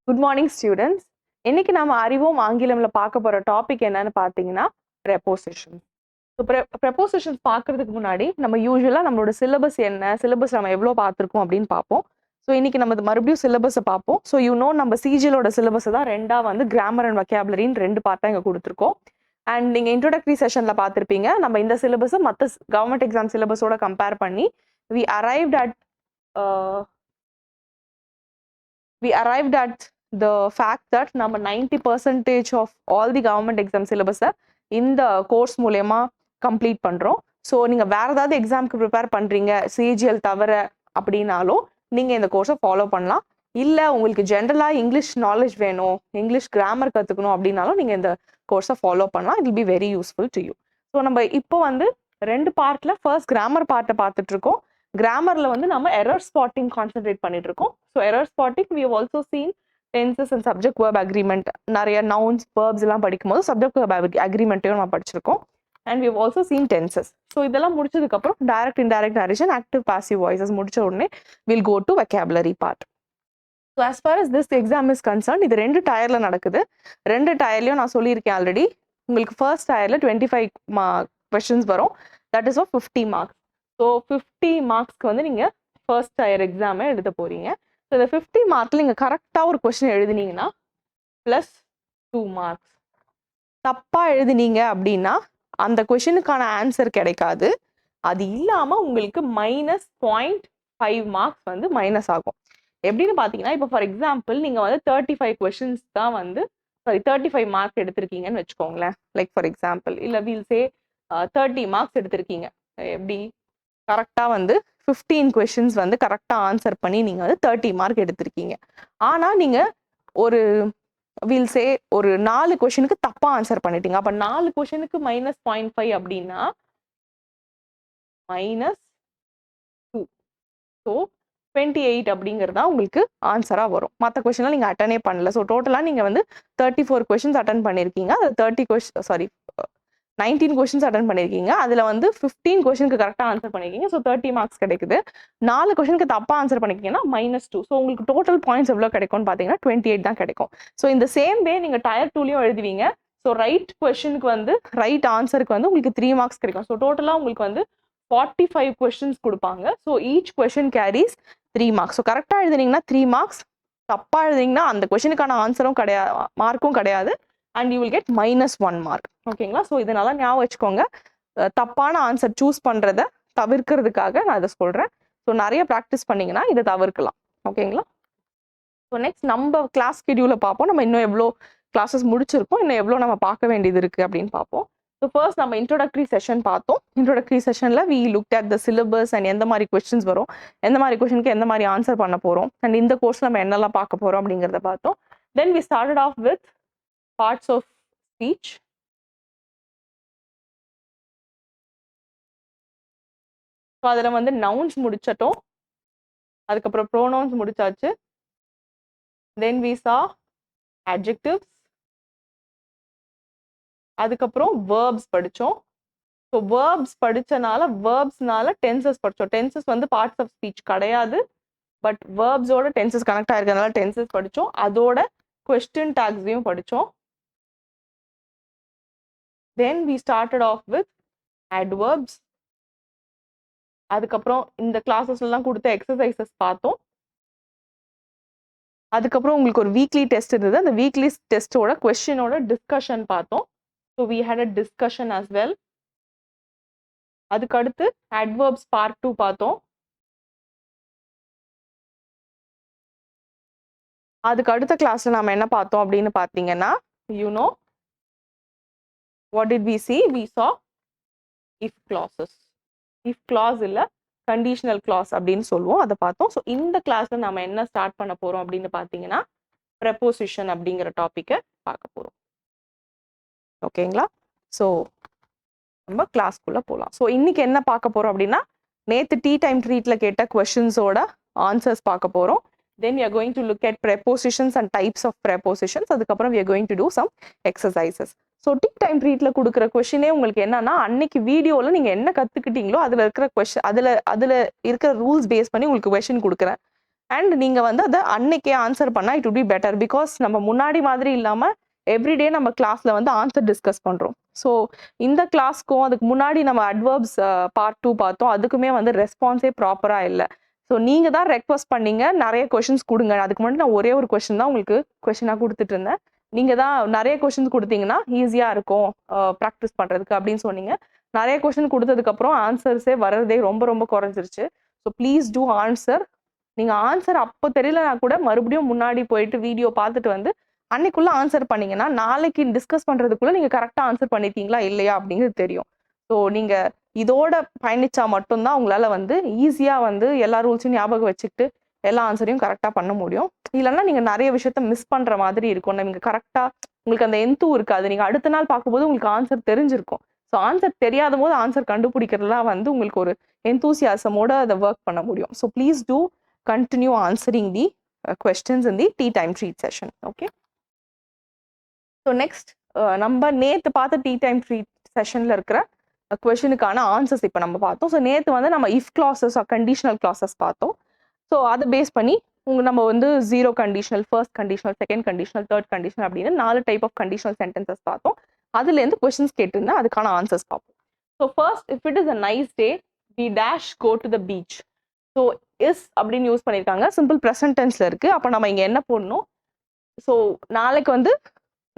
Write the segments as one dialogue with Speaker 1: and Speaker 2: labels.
Speaker 1: Good morning students. இன்னைக்கு நம்ம அறிவோம் ஆங்கிலம்ல பார்க்க போற டாபிக் என்னன்னு பார்த்தீங்கன்னா ப்ரெப்போசிஷன்ஸ். ஸோ ப்ரெப்போசிஷன்ஸ் பார்க்கறதுக்கு முன்னாடி நம்ம யூஸ்வலாக நம்மளோட சிலபஸ் என்ன, சிலபஸ் நம்ம எவ்வளோ பார்த்துருக்கோம் அப்படின்னு பார்ப்போம். ஸோ இன்னைக்கு நம்ம மறுபடியும் சிலபஸை பார்ப்போம். ஸோ நம்ம சிஜிஎலோட சிலபஸை தான் ரெண்டாக வந்து கிராமர் அண்ட் வொக்காபுலரின்னு ரெண்டு பார்ட்டாக இங்கே கொடுத்துருக்கோம். அண்ட் நீங்கள் இன்ட்ரோடக்டரி செஷனில் பார்த்துருப்பீங்க. நம்ம இந்த சிலபஸை மற்ற கவர்மெண்ட் எக்ஸாம் சிலபஸோட கம்பேர் பண்ணி we arrived at the fact that நம்ம 90% of all the government exam syllabus இந்த கோர்ஸ் மூலயமா கம்ப்ளீட் பண்ணுறோம். ஸோ நீங்கள் வேறு ஏதாவது எக்ஸாமுக்கு ப்ரிப்பேர் பண்ணுறீங்க சிஜிஎல் தவிர அப்படின்னாலும் நீங்கள் இந்த கோர்ஸை ஃபாலோ பண்ணலாம். இல்லை உங்களுக்கு ஜென்ரலாக இங்கிலீஷ் நாலேஜ் வேணும், இங்கிலீஷ் கிராமர் கற்றுக்கணும் அப்படின்னாலும் நீங்கள் இந்த கோர்ஸை ஃபாலோ பண்ணலாம். It will be very useful to you. So நம்ம இப்போ வந்து ரெண்டு பார்ட்டில் ஃபர்ஸ்ட் கிராமர் பார்ட்டை பார்த்துட்ருக்கோம். கிராமர்ல வந்து நம்ம எரர் ஸ்பாட்டிங் கான்சென்ட்ரேட் பண்ணிட்டு இருக்கோம். So error spotting we have also seen tenses and subject verb agreement. நிறைய nouns verbs எல்லாம் படிக்கும்போது subject verb agreement-ஐயும் நம்ம படிச்சிருக்கோம். And we have also seen tenses. So இதெல்லாம் முடிச்சதுக்கு அப்புறம் direct indirect narration, active passive voices முடிச்ச உடனே we'll go to vocabulary part. So as far as this exam is concerned, இது ரெண்டு டயர்ல நடக்குது. ரெண்டு டயர்லையும் நான் சொல்லியிருக்கேன் ஆல்ரெடி. உங்களுக்கு ஃபர்ஸ்ட் டயர்ல 25 questions வரும். that is for 50 marks. So 50 மார்க்ஸ்க்கு வந்து நீங்கள் ஃபர்ஸ்ட் டயர் எக்ஸாமை எழுத போகிறீங்க. ஸோ இந்த 50 மார்க்கில் நீங்கள் கரெக்டாக ஒரு கொஸ்டின் எழுதினீங்கன்னா +2 மார்க்ஸ். தப்பாக எழுதினீங்க அப்படின்னா அந்த கொஷினுக்கான ஆன்சர் கிடைக்காது. அது இல்லாமல் உங்களுக்கு -0.5 மார்க்ஸ் வந்து மைனஸ் ஆகும். எப்படின்னு பார்த்தீங்கன்னா, இப்போ ஃபார் எக்ஸாம்பிள் நீங்கள் வந்து 35 கொஷின்ஸ் தான் வந்து 35 மார்க்ஸ் எடுத்திருக்கீங்கன்னு வச்சுக்கோங்களேன். லைக் ஃபார் எக்ஸாம்பிள், இல்லை வீல் சே 30 மார்க்ஸ் எடுத்திருக்கீங்க. எப்படி கரெக்டாக வந்து 15 கொஷின்ஸ் வந்து கரெக்டாக ஆன்சர் பண்ணி நீங்கள் வந்து 30 மார்க் எடுத்திருக்கீங்க. ஆனால் நீங்கள் ஒரு வீல் சே ஒரு 4 கொஷினுக்கு தப்பாக ஆன்சர் பண்ணிட்டீங்க. அப்போ 4 கொஷினுக்கு -0.5 அப்படின்னா -2. ஸோ 28 அப்படிங்கிறதா உங்களுக்கு ஆன்சராக வரும். மற்ற கொஷின்லாம் நீங்கள் அட்டனே பண்ணல. ஸோ டோட்டலாக நீங்கள் வந்து 34 கொஷின்ஸ் அட்டன் பண்ணியிருக்கீங்க. அது 19 கொஷின்ஸ் அட்டன் பண்ணியிருக்கீங்க. அதில் வந்து 15 கொஷனுக்கு கரெக்டாக ஆன்சர் பண்ணியிருக்கீங்க. ஸோ 30 மார்க்ஸ் கிடைக்குது. 4 கொஷனுக்கு தப்பாக ஆன்சர் பண்ணிக்கிங்கன்னா -2. ஸோ உங்களுக்கு டோட்டல் பாயிண்ட்ஸ் எவ்வளோ கிடைக்கும்னு பார்த்தீங்கன்னா 28 தான் கிடைக்கும். ஸோ இந்த சேம் வே நீங்கள் டயர் 2லையும் எழுதுவீங்க. ஸோ ரைட் கொஷனுக்கு வந்து ரைட் ஆன்சருக்கு வந்து உங்களுக்கு 3 மார்க்ஸ் கிடைக்கும். ஸோ டோட்டலாக உங்களுக்கு வந்து 45 கொஷின்ஸ் கொடுப்பாங்க. So each question carries 3 marks. So கரெக்டாக எழுதுனீங்கன்னா 3 மார்க்ஸ், தப்பாக எழுதுனீங்கன்னா அந்த கொஷனுக்கான ஆன்சரும் கிடையாது, மார்க்கும் கிடையாது. And you will get -1 mark. ஓகேங்களா? ஸோ இதனால ஞாபகம் வச்சுக்கோங்க. தப்பான ஆன்சர் சூஸ் பண்ணுறதை தவிர்க்கிறதுக்காக நான் இதை சொல்கிறேன். ஸோ நிறைய ப்ராக்டிஸ் பண்ணிங்கன்னா இதை தவிர்க்கலாம். ஓகேங்களா? ஸோ நெக்ஸ்ட் நம்ம கிளாஸ் ஸ்கெடியூலை பார்ப்போம். நம்ம இன்னும் எவ்வளோ கிளாஸஸ் முடிச்சிருக்கோம், இன்னும் எவ்வளோ நம்ம பார்க்க வேண்டியது இருக்குது அப்படின்னு பார்ப்போம். ஸோ ஃபர்ஸ்ட் நம்ம இன்ட்ரோடக்டரி செஷன் பார்த்தோம். இன்ட்ரோடக்டரி செஷனில் we looked at the syllabus and எந்த மாதிரி கொஸ்டின்ஸ் வரும், எந்த மாதிரி கொஸ்டினுக்கு எந்த மாதிரி ஆன்சர் பண்ண போகிறோம், அண்ட் இந்த கோர்ஸ் நம்ம என்னெல்லாம் பார்க்க போகிறோம் அப்படிங்கிறத பார்த்தோம். தென் we started off with parts of speech. So அதில் வந்து நவுன்ஸ் முடிச்சிட்டோம், அதுக்கப்புறம் ப்ரோனவுன்ஸ் முடிச்சாச்சு. தென் we saw adjectives, அதுக்கப்புறம் verbs படித்தோம். ஸோ verbs படித்தனால verbsனால டென்சஸ் படித்தோம். டென்சஸ் வந்து பார்ட்ஸ் ஆஃப் ஸ்பீச் கிடையாது, பட் verbsோட டென்சஸ் கனெக்ட் ஆகிருக்கிறதுனால டென்சஸ் படித்தோம். அதோட கொஸ்டின் டாக்ஸையும் படித்தோம். Then we started off with adverbs. அதுக்கப்புறம் இந்த கிளாஸஸ்லாம் கொடுத்த எக்ஸசைசஸ் பார்த்தோம். அதுக்கப்புறம் உங்களுக்கு ஒரு வீக்லி டெஸ்ட் இருந்தது. அந்த வீக்லி டெஸ்ட்டோட கொஸ்டினோட டிஸ்கஷன் பார்த்தோம். So we had a discussion as well. அதுக்கடுத்து adverbs part 2 பார்த்தோம். அதுக்கு அடுத்த கிளாஸ்ல நம்ம என்ன பார்த்தோம் அப்படின்னு பார்த்தீங்கன்னா, what did we see? We saw if clauses. if clause இல்ல conditional clause அப்படின்னு சொல்லுவோம், அதை பார்த்தோம். ஸோ இந்த கிளாஸ்ல நம்ம என்ன ஸ்டார்ட் பண்ண போறோம் அப்படின்னு பார்த்தீங்கன்னா preposition அப்படிங்கிற டாபிக்கை பார்க்க போறோம். ஓகேங்களா? ஸோ நம்ம கிளாஸ்க்குள்ள போகலாம். ஸோ இன்னைக்கு என்ன பார்க்க போறோம் அப்படின்னா, நேற்று டீ டைம் ட்ரீட்ல கேட்ட கொஸ்டின்ஸோட ஆன்சர்ஸ் பார்க்க போறோம். Then we are going to look at prepositions and types of prepositions. அதுக்கப்புறம் we are going to do some exercises. So tea time ட்ரீட்ல கொடுக்குற கொஸ்டினே உங்களுக்கு என்னன்னா, அன்னைக்கு வீடியோவில் நீங்கள் என்ன கற்றுக்கிட்டீங்களோ அதில் இருக்கிற கொஸ்டின் அதில் இருக்கிற ரூல்ஸ் பேஸ் பண்ணி உங்களுக்கு கொஸ்டின் கொடுக்குறேன். அண்ட் நீங்கள் வந்து அதை அன்னைக்கே ஆன்சர் பண்ணால் it would be better. Because நம்ம முன்னாடி மாதிரி இல்லாமல் எவ்ரிடே நம்ம கிளாஸில் வந்து ஆன்சர் டிஸ்கஸ் பண்ணுறோம். ஸோ இந்த கிளாஸ்க்கும் அதுக்கு முன்னாடி நம்ம அட்வர்ப்ஸ் பார்ட் 2 பார்த்தோம். அதுக்குமே வந்து ரெஸ்பான்ஸே ப்ராப்பராக இல்லை. ஸோ நீங்கள் தான் ரெக்வஸ்ட் பண்ணீங்க நிறைய கொஷின்ஸ் கொடுங்க. அதுக்கு முன்னாடி நான் ஒரே ஒரு கொஷின் தான் உங்களுக்கு கொஷினாக கொடுத்துட்டு இருந்தேன். நீங்கள் தான் நிறைய கொஷின்ஸ் கொடுத்தீங்கன்னா ஈஸியாக இருக்கும் ப்ராக்டிஸ் பண்ணுறதுக்கு அப்படின்னு சொன்னீங்க. நிறைய கொஷின் கொடுத்ததுக்கப்புறம் ஆன்சர்ஸே வர்றதே ரொம்ப ரொம்ப குறைஞ்சிருச்சு. So please do answer. நீங்கள் ஆன்சர் அப்போ தெரியலனா கூட மறுபடியும் முன்னாடி போயிட்டு வீடியோ பார்த்துட்டு வந்து அன்னைக்குள்ளே ஆன்சர் பண்ணீங்கன்னா நாளைக்கு டிஸ்கஸ் பண்ணுறதுக்குள்ளே நீங்கள் கரெக்டாக ஆன்சர் பண்ணிட்டீங்களா இல்லையா அப்படிங்கிறது தெரியும். ஸோ நீங்கள் இதோட பயணிச்சா மட்டும்தான் உங்களால் வந்து ஈஸியாக வந்து எல்லா ரூல்ஸையும் ஞாபகம் வச்சுக்கிட்டு எல்லா ஆன்சரையும் கரெக்டாக பண்ண முடியும். இல்லைன்னா நீங்கள் நிறைய விஷயத்த மிஸ் பண்ணுற மாதிரி இருக்கும். நீங்கள் கரெக்டாக உங்களுக்கு அந்த எந்தும் இருக்காது. நீங்கள் அடுத்த நாள் பார்க்கும்போது உங்களுக்கு ஆன்சர் தெரிஞ்சிருக்கும். ஸோ ஆன்சர் தெரியாத போது ஆன்சர் கண்டுபிடிக்கிறதுலாம் வந்து உங்களுக்கு ஒரு எந்தூசியாசமோட அதை ஒர்க் பண்ண முடியும். So please do continue answering the questions in the tea time treat session. Okay. So next நம்ம நேத்து பார்த்த tea time treat sessionல இருக்கிற கொஸ்டினுக்கான ஆன்சர்ஸ் இப்போ நம்ம பார்த்தோம். ஸோ நேற்று வந்து நம்ம இஃப் கிளாஸஸ் கண்டிஷனல் கிளாஸஸ் பார்த்தோம். ஸோ அதை பேஸ் பண்ணி நம்ம வந்து 0 conditional, first conditional, second conditional, third conditional அப்படின்னு 4 டைப் ஆஃப் கண்டிஷனல் சென்டென்சஸ் பார்த்தோம். அதுலேருந்து கொஸ்டின்ஸ் கேட்டிருந்தா அதுக்கான ஆன்சர்ஸ் பார்ப்போம். So first, if it is a nice day we dash go to the beach. So is அப்படின்னு யூஸ் பண்ணியிருக்காங்க. சிம்பிள் ப்ரெசன்ட் டென்ஸ்ல இருக்கு. அப்போ நம்ம இங்கே என்ன போடணும்? ஸோ நாளைக்கு வந்து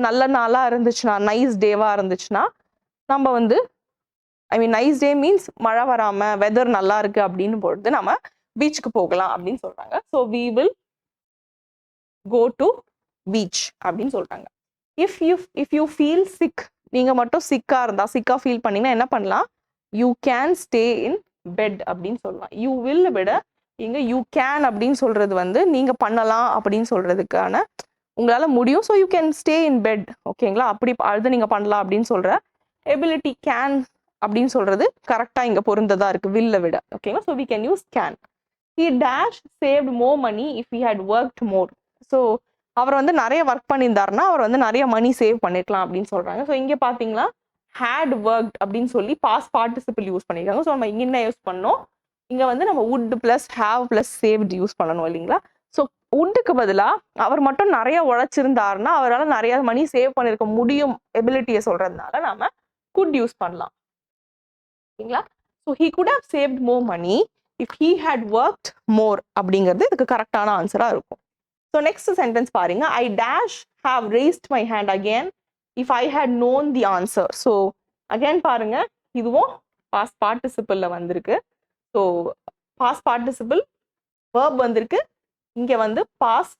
Speaker 1: நல்ல நாளாக இருந்துச்சுன்னா, நைஸ் டேவாக இருந்துச்சுன்னா நம்ம வந்து நைஸ் டே மீன்ஸ் மழை வராமல் வெதர் நல்லா இருக்கு அப்படின்னு பொழுது நம்ம பீச்சுக்கு போகலாம் அப்படின்னு சொல்றாங்க. So we will go to beach அப்படின்னு சொல்றாங்க. இஃப் யூ ஃபீல் சிக், நீங்கள் மட்டும் சிக்காக ஃபீல் பண்ணீங்கன்னா என்ன பண்ணலாம்? You can stay in bed அப்படின்னு சொல்லலாம். யூ வில் விட இங்க யூ கேன் அப்படின்னு சொல்றது வந்து நீங்க பண்ணலாம் அப்படின்னு சொல்றதுக்கான உங்களால முடியும். So you can stay in bed. ஓகேங்களா? அப்படி அது நீங்க பண்ணலாம் அப்படின்னு சொல்ற எபிலிட்டி கேன் அப்படின்னு சொல்றது கரெக்டா இங்க பொருந்ததா இருக்கு வில்ல விட. ஓகேங்களா? So we can use can. He had saved more money if he had worked more. So அவர் வந்து நிறைய ஒர்க் பண்ணியிருந்தாருன்னா அவர் வந்து நிறைய மணி சேவ் பண்ணிருக்கலாம் அப்படின்னு சொல்றாங்க. ஸோ இங்க பாத்தீங்களா had worked அப்படின்னு சொல்லி பாஸ்ட் பார்ட்டிசிபிள் யூஸ் பண்ணிருக்காங்க. ஸோ நம்ம இங்க என்ன யூஸ் பண்ணோம்? இங்க வந்து நம்ம would plus have plus saved use பண்ணணும் இல்லைங்களா? ஸோ வுட்டுக்கு பதிலாக அவர் மட்டும் நிறைய உழைச்சிருந்தாருன்னா அவரால் நிறைய மணி சேவ் பண்ணிருக்க முடியும் எபிலிட்டியை சொல்றதுனால நாம could யூஸ் பண்ணலாம். ஓகேங்களா? So he could have saved more money if he had worked more அப்படிங்கிறது இதுக்கு கரெக்டான ஆன்சரா இருக்கும். ஸோ நெக்ஸ்ட் சென்டென்ஸ் பாருங்க. I dash have raised my hand again if I had known the answer. So again பாருங்க, இதுவும் past participle வந்திருக்கு. So past participle verb வந்திருக்கு. இங்க வந்து past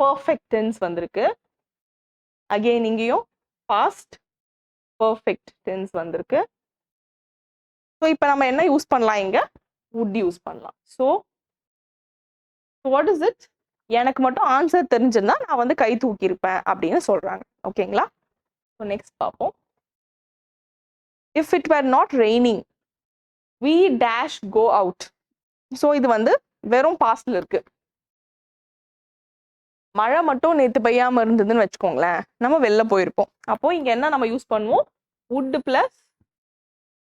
Speaker 1: perfect tense வந்திருக்கு. Again இங்கேயும் past perfect tense வந்திருக்கு. So இப்போ நம்ம என்ன யூஸ் பண்ணலாம்? இங்க would யூஸ் பண்ணலாம். So what is it? எனக்கு மட்டும் ஆன்சர் தெரிஞ்சிருந்தா நான் வந்து கை தூக்கி இருப்பேன் அப்படின்னு சொல்றாங்க. ஓகேங்களா? So next பார்ப்போம். If it were not raining, we dash go out. So இது வந்து வெறும் பாஸ்ட்ல இருக்கு. மழை மட்டும் நேத்து பெய்யாம இருந்ததுன்னு வச்சுக்கோங்களேன், நம்ம வெளில போயிருப்போம். அப்போ இங்க என்ன நம்ம யூஸ் பண்ணுவோம்? would plus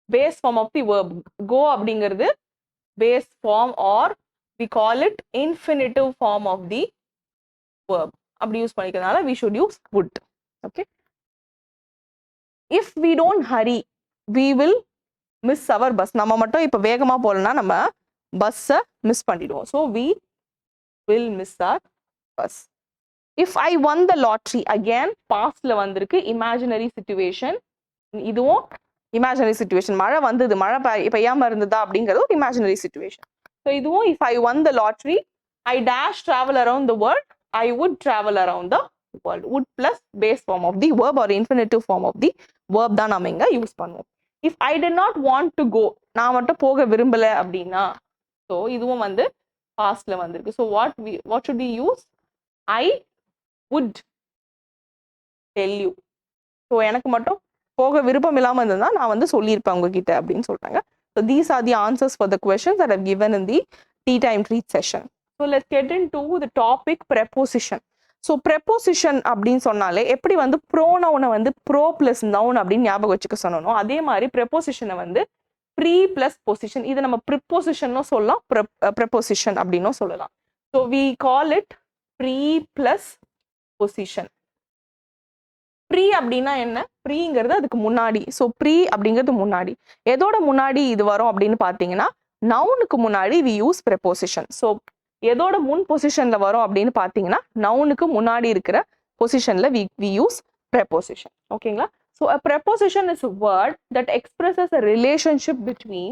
Speaker 1: base form of the verb. go அப்படிங்கிறது base form or we call it infinitive form of the verb. அப்படி யூஸ் பண்ணிக்கிறதுனால we should use would. Okay. If we don't hurry, we will miss our bus. நம்ம மட்டும் இப்போ வேகமா போலனா நம்ம பஸ்ஸை miss பண்ணிடுவோம். So we will miss our bus. If I won the lottery, again pastல வந்திருக்கு imaginary situation. இதுவும் imaginary situation. மழை வந்தது, மழை பெய்யாம இருந்ததா அப்படிங்கிறது ஒரு imaginary situation. So இதுவும் if I won the lottery, I dash travel around the world, I would travel around the world. Would plus base form of the verb or infinitive form of the verb தான் நாம இங்க use பண்ணுவோம். If I did not want to go, நான் மட்டும் போக விரும்பல அப்படின்னா, so இதுவும் வந்து pastல வந்திருக்கு. So what should we use? I would tell you. So எனக்கு மட்டும் போக விருப்பம் இல்லாம இருந்ததுன்னா நான் வந்து சொல்லியிருப்பேன் உங்ககிட்ட அப்படின்னு சொல்றாங்க. So these are the answers for the questions that I've given in the tea time treat session. So let's get into the topic preposition. So preposition அப்படின்னு சொன்னாலே எப்படி வந்து ப்ரோனவுனை வந்து ப்ரோ பிளஸ் நவுன் அப்படின்னு ஞாபகம் வச்சுக்க சொன்னோம், அதே மாதிரி preposition வந்து ப்ரீ பிளஸ் பொசிஷன். இது நம்ம ப்ரிப்போசிஷன்னும் சொல்லலாம், ப்ரெப்போசிஷன் அப்படின்னும் சொல்லலாம். So we call it pre plus position. Pre அப்படின்னா என்ன? ப்ரீங்கிறது அதுக்கு முன்னாடி. ஸோ ப்ரீ அப்படிங்கிறது முன்னாடி. எதோட முன்னாடி இது வரும் அப்படின்னு பார்த்தீங்கன்னா நவுனுக்கு முன்னாடி வி யூஸ் ப்ரெப்போசிஷன். ஸோ எதோட முன் பொசிஷன்ல வரும் அப்படின்னு பார்த்தீங்கன்னா நவுனுக்கு முன்னாடி இருக்கிற பொசிஷன்ல வி யூஸ் ப்ரெப்போசிஷன். ஓகேங்களா? So a preposition is a word that expresses a relationship between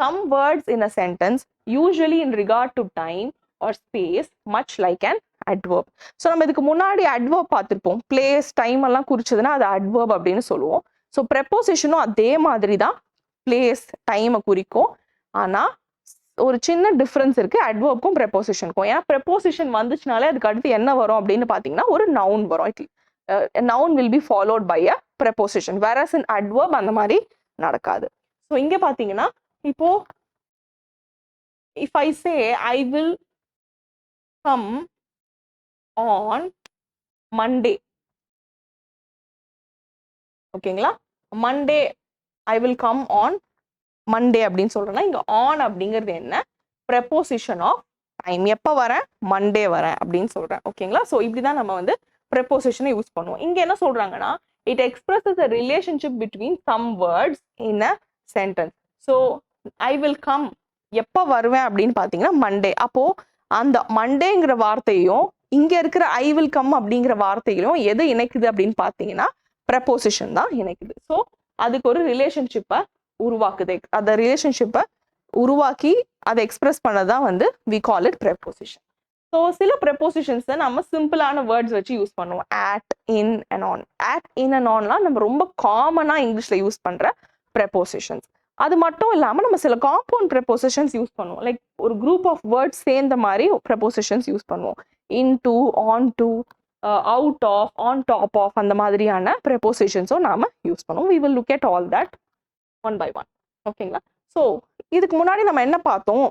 Speaker 1: some words in a sentence, usually in regard to time or space, much like an adverb. So நம்ம இதுக்கு முன்னாடி adverb பார்த்துருப்போம். Place time எல்லாம் குறிச்சதுன்னா அது adverb அப்படின்னு சொல்லுவோம். So ப்ரெப்போசிஷனும் அதே மாதிரி தான் பிளேஸ் டைமை குறிக்கும். ஆனால் ஒரு சின்ன டிஃப்ரென்ஸ் இருக்கு அட்வர்ப்க்கும் ப்ரெப்போசிஷனுக்கும். ஏன்னா ப்ரெப்போசிஷன் வந்துச்சுனாலே அதுக்கு அடுத்து என்ன வரும் அப்படின்னு பார்த்தீங்கன்னா ஒரு நவுன் வரும். Noun will be followed by a preposition. Whereas in adverb அந்த மாதிரி நடக்காது. ஸோ இங்கே பார்த்தீங்கன்னா இப்போ if I say I will come on Monday, ஓகேங்களா? Monday I will come on Monday அப்படின்னு சொல்றேன்னா இங்க ஆன் அப்படிங்கிறது என்ன? Preposition of time. எப்போ வரேன்? மண்டே வரேன் அப்படின்னு சொல்றேன். ஓகேங்களா? ஸோ இப்படிதான் நம்ம வந்து ப்ரெப்போசிஷனை யூஸ் பண்ணுவோம். இங்க என்ன சொல்றாங்கன்னா it expresses a relationship between some words in a sentence. So I will come எப்போ வருவேன் அப்படின்னு பார்த்தீங்கன்னா மண்டே. அப்போ அந்த மண்டேங்கிற வார்த்தையும் இங்க இருக்கிற ஐ வில் கம் அப்படிங்கிற வார்த்தையிலும் எது இணைக்குது அப்படின்னு பார்த்தீங்கன்னா ப்ரெப்போசிஷன் தான் இணைக்குது. ஸோ அதுக்கு ஒரு ரிலேஷன்ஷிப்பை உருவாக்குது. அந்த ரிலேஷன்ஷிப்பை உருவாக்கி அதை எக்ஸ்பிரஸ் பண்ணதான் வந்து we call it preposition. So சில ப்ரெப்போசிஷன்ஸை நம்ம சிம்பிளான வேர்ட்ஸ் வச்சு யூஸ் பண்ணுவோம். At, in and on. At, in and ஆன்லாம் நம்ம ரொம்ப காமனாக இங்கிலீஷில் யூஸ் பண்ணுற ப்ரெப்போசிஷன்ஸ். அது மட்டும் இல்லாமல் நம்ம சில காம்பவுண்ட் ப்ரெப்போசிஷன்ஸ் யூஸ் பண்ணுவோம். லைக் ஒரு குரூப் ஆஃப் வேர்ட்ஸ் சேர்ந்த மாதிரி ப்ரெப்போசிஷன்ஸ் யூஸ் பண்ணுவோம். Into, onto, out of, on top of அந்த மாதிரியான ப்ரெப்போசிஷன்ஸும் நாம யூஸ் பண்ணுவோம். We will look at all that one by one. ஓகேங்களா? ஸோ இதுக்கு முன்னாடி நம்ம என்ன பார்த்தோம்?